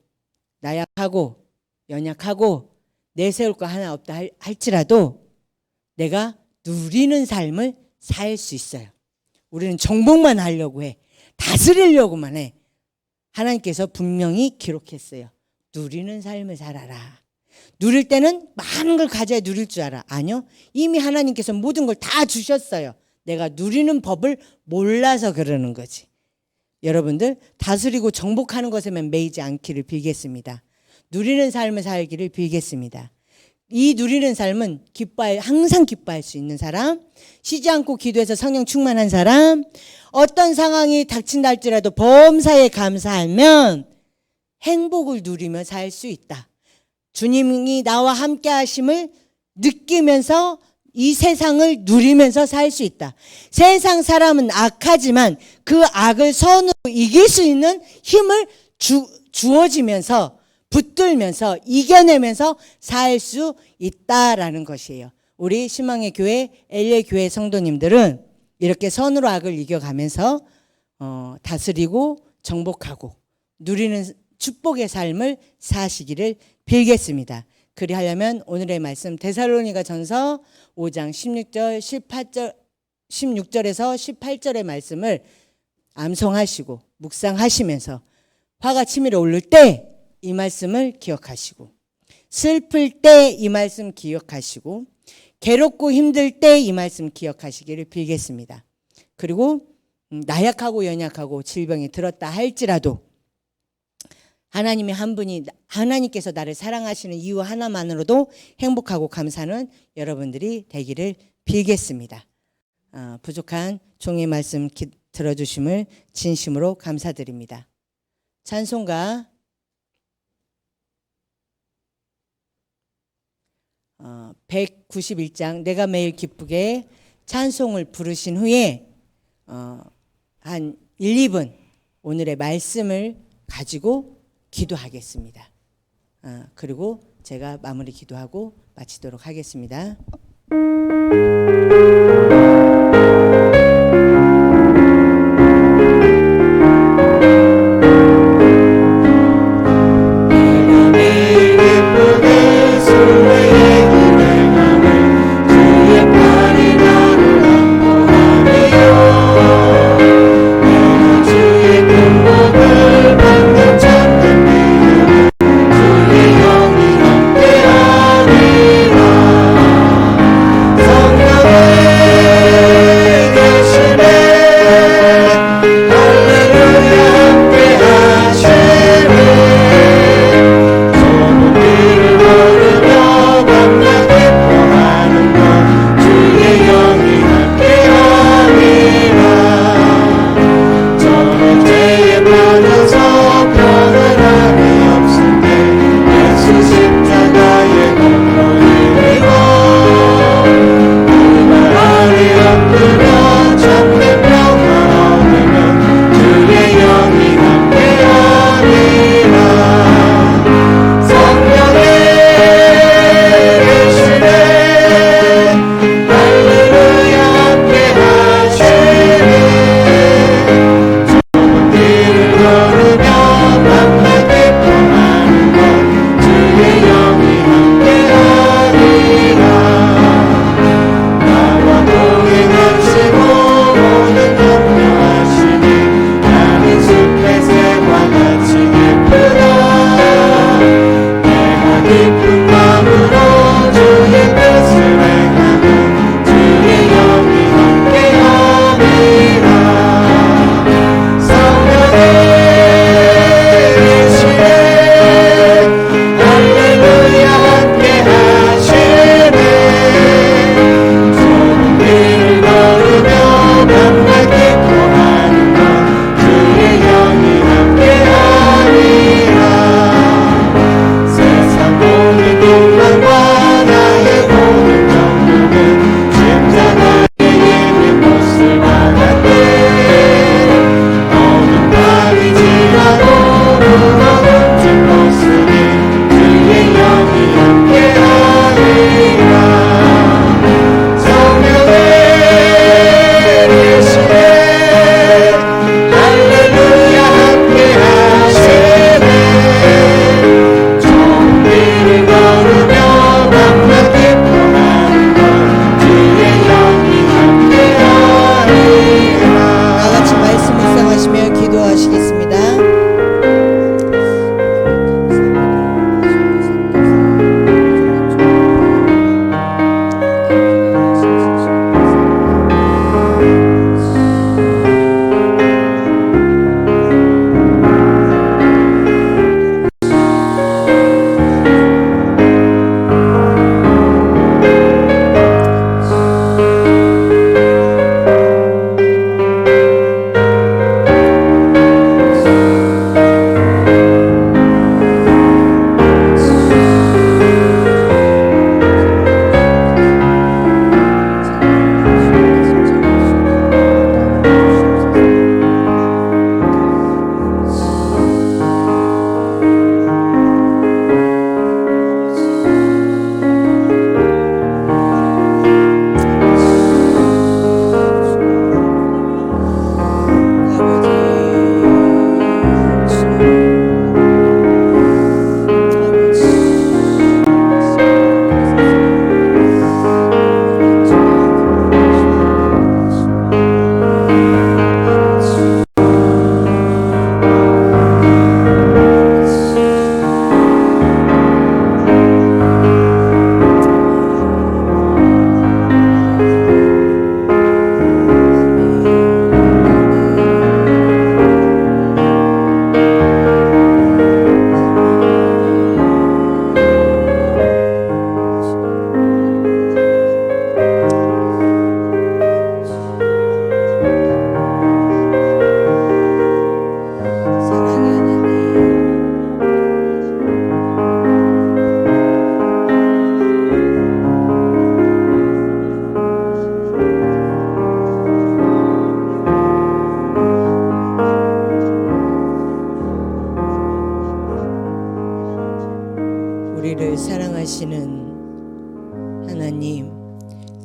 나약하고 연약하고 내세울 거 하나 없다 할지라도 내가 누리는 삶을 살 수 있어요. 우리는 정복만 하려고 해. 다스리려고만 해. 하나님께서 분명히 기록했어요. 누리는 삶을 살아라. 누릴 때는 많은 걸 가져야 누릴 줄 알아. 아니요. 이미 하나님께서 모든 걸 다 주셨어요. 내가 누리는 법을 몰라서 그러는 거지. 여러분들 다스리고 정복하는 것에만 매이지 않기를 빌겠습니다. 누리는 삶을 살기를 빌겠습니다. 이 누리는 삶은 항상 기뻐할 수 있는 사람, 쉬지 않고 기도해서 성령 충만한 사람, 어떤 상황이 닥친다 할지라도 범사에 감사하면 행복을 누리며 살 수 있다. 주님이 나와 함께 하심을 느끼면서 이 세상을 누리면서 살 수 있다. 세상 사람은 악하지만 그 악을 선으로 이길 수 있는 힘을 주어지면서 붙들면서 이겨내면서 살 수 있다라는 것이에요. 우리 신망의 교회, 엘리엘 교회 성도님들은 이렇게 선으로 악을 이겨가면서 다스리고 정복하고 누리는 축복의 삶을 사시기를 빌겠습니다. 그리하려면 오늘의 말씀 데살로니가 전서 5장 16절에서 18절의 말씀을 암송하시고 묵상하시면서 화가 치밀어 오를 때 이 말씀을 기억하시고, 슬플 때 이 말씀 기억하시고, 괴롭고 힘들 때 이 말씀 기억하시기를 빌겠습니다. 그리고 나약하고 연약하고 질병이 들었다 할지라도 하나님의 한 분이, 하나님께서 나를 사랑하시는 이유 하나만으로도 행복하고 감사하는 여러분들이 되기를 빌겠습니다. 부족한 종의 말씀 들어주심을 진심으로 감사드립니다. 찬송가 191장 내가 매일 기쁘게 찬송을 부르신 후에 한 1, 2분 오늘의 말씀을 가지고 기도하겠습니다. 그리고 제가 마무리 기도하고 마치도록 하겠습니다.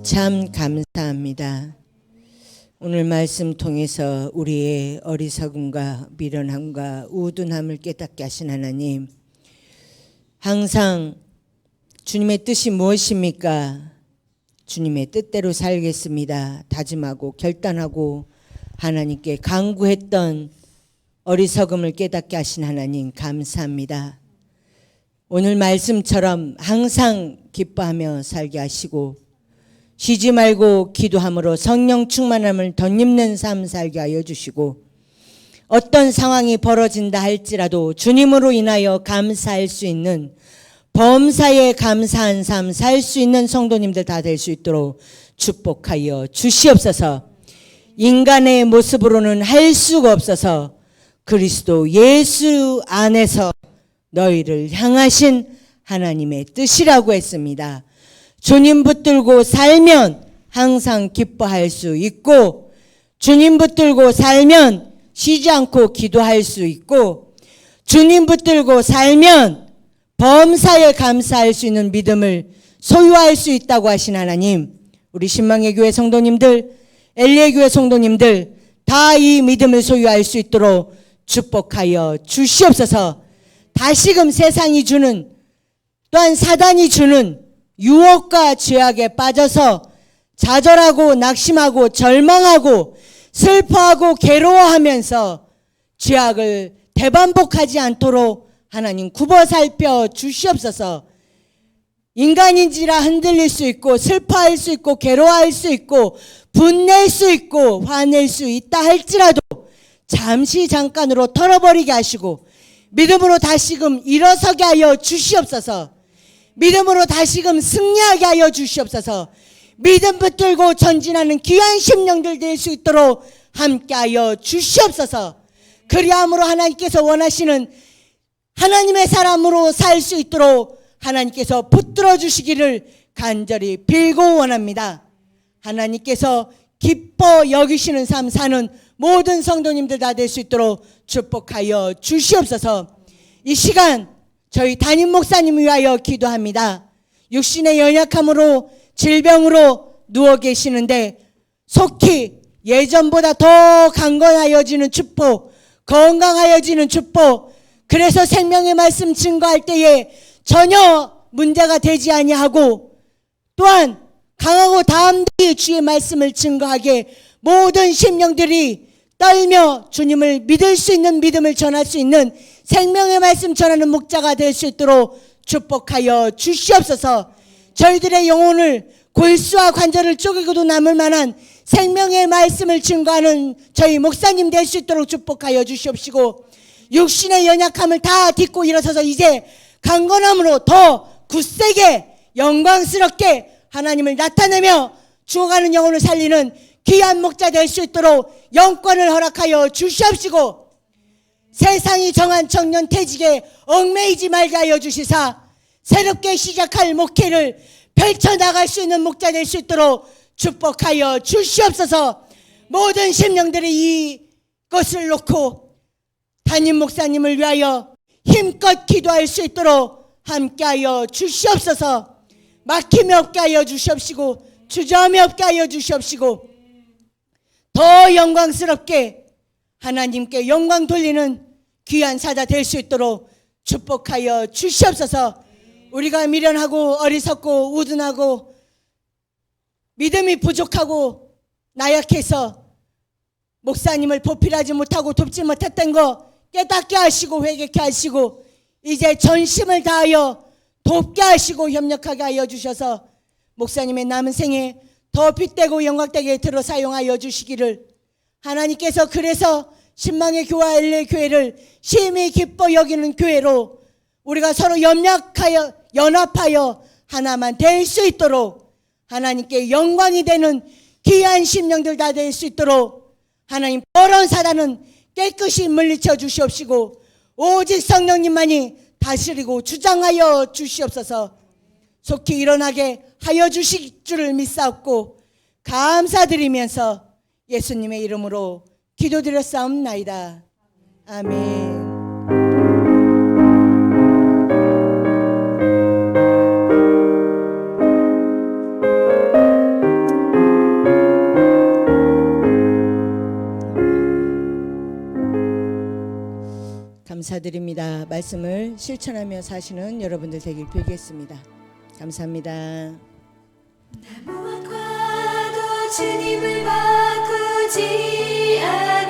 참 감사합니다. 오늘 말씀 통해서 우리의 어리석음과 미련함과 우둔함을 깨닫게 하신 하나님, 항상 주님의 뜻이 무엇입니까? 주님의 뜻대로 살겠습니다. 다짐하고 결단하고 하나님께 간구했던 어리석음을 깨닫게 하신 하나님 감사합니다. 오늘 말씀처럼 항상 기뻐하며 살게 하시고 쉬지 말고 기도함으로 성령 충만함을 덧입는 삶 살게 하여 주시고 어떤 상황이 벌어진다 할지라도 주님으로 인하여 감사할 수 있는 범사에 감사한 삶 살 수 있는 성도님들 다 될 수 있도록 축복하여 주시옵소서. 인간의 모습으로는 할 수가 없어서 그리스도 예수 안에서 너희를 향하신 하나님의 뜻이라고 했습니다. 주님 붙들고 살면 항상 기뻐할 수 있고 주님 붙들고 살면 쉬지 않고 기도할 수 있고 주님 붙들고 살면 범사에 감사할 수 있는 믿음을 소유할 수 있다고 하신 하나님, 우리 신망의 교회 성도님들, 엘리의 교회 성도님들 다 이 믿음을 소유할 수 있도록 축복하여 주시옵소서. 다시금 세상이 주는 또한 사단이 주는 유혹과 죄악에 빠져서 좌절하고 낙심하고 절망하고 슬퍼하고 괴로워하면서 죄악을 대반복하지 않도록 하나님 굽어 살펴 주시옵소서. 인간인지라 흔들릴 수 있고 슬퍼할 수 있고 괴로워할 수 있고 분낼 수 있고 화낼 수 있다 할지라도 잠시 잠깐으로 털어버리게 하시고 믿음으로 다시금 일어서게 하여 주시옵소서. 믿음으로 다시금 승리하게 하여 주시옵소서. 믿음 붙들고 전진하는 귀한 심령들 될 수 있도록 함께하여 주시옵소서. 그리함으로 하나님께서 원하시는 하나님의 사람으로 살 수 있도록 하나님께서 붙들어 주시기를 간절히 빌고 원합니다. 하나님께서 기뻐 여기시는 삶 사는 모든 성도님들 다 될 수 있도록 축복하여 주시옵소서. 이 시간 저희 담임 목사님 위하여 기도합니다. 육신의 연약함으로 질병으로 누워 계시는데 속히 예전보다 더 강건하여지는 축복, 건강하여지는 축복, 그래서 생명의 말씀 증거할 때에 전혀 문제가 되지 아니하고 또한 강하고 담대히 주의 말씀을 증거하게 모든 심령들이 떨며 주님을 믿을 수 있는 믿음을 전할 수 있는 생명의 말씀 전하는 목자가 될 수 있도록 축복하여 주시옵소서. 저희들의 영혼을 골수와 관절을 쪼개고도 남을 만한 생명의 말씀을 증거하는 저희 목사님 될 수 있도록 축복하여 주시옵시고 육신의 연약함을 다 딛고 일어서서 이제 강건함으로 더 굳세게 영광스럽게 하나님을 나타내며 죽어가는 영혼을 살리는 귀한 목자 될 수 있도록 영권을 허락하여 주시옵시고 세상이 정한 청년 퇴직에 얽매이지 말게 하여 주시사 새롭게 시작할 목회를 펼쳐나갈 수 있는 목자 될 수 있도록 축복하여 주시옵소서. 모든 심령들이 이것을 놓고 담임 목사님을 위하여 힘껏 기도할 수 있도록 함께하여 주시옵소서. 막힘이 없게 하여 주시옵시고 주저함이 없게 하여 주시옵시고 더 영광스럽게 하나님께 영광 돌리는 귀한 사자 될 수 있도록 축복하여 주시옵소서. 우리가 미련하고 어리석고 우둔하고 믿음이 부족하고 나약해서 목사님을 보필하지 못하고 돕지 못했던 거 깨닫게 하시고 회개케 하시고 이제 전심을 다하여 돕게 하시고 협력하게 하여 주셔서 목사님의 남은 생에 더 빛되고 영광되게 들어 사용하여 주시기를 하나님께서 그래서 신망의 교회와 엘레 교회를 심히 기뻐 여기는 교회로 우리가 서로 연합하여 하나만 될 수 있도록 하나님께 영광이 되는 귀한 심령들 다 될 수 있도록 하나님 더러운 사단은 깨끗이 물리쳐 주시옵시고 오직 성령님만이 다스리고 주장하여 주시옵소서. 속히 일어나게 하여 주실 줄을 믿사옵고 감사드리면서 예수님의 이름으로 기도드렸사옵나이다. 아멘. 감사드립니다. 말씀을 실천하며 사시는 여러분들 되길 빌겠습니다. 감사합니다. 무엇과도 주님을 바꾸지 않아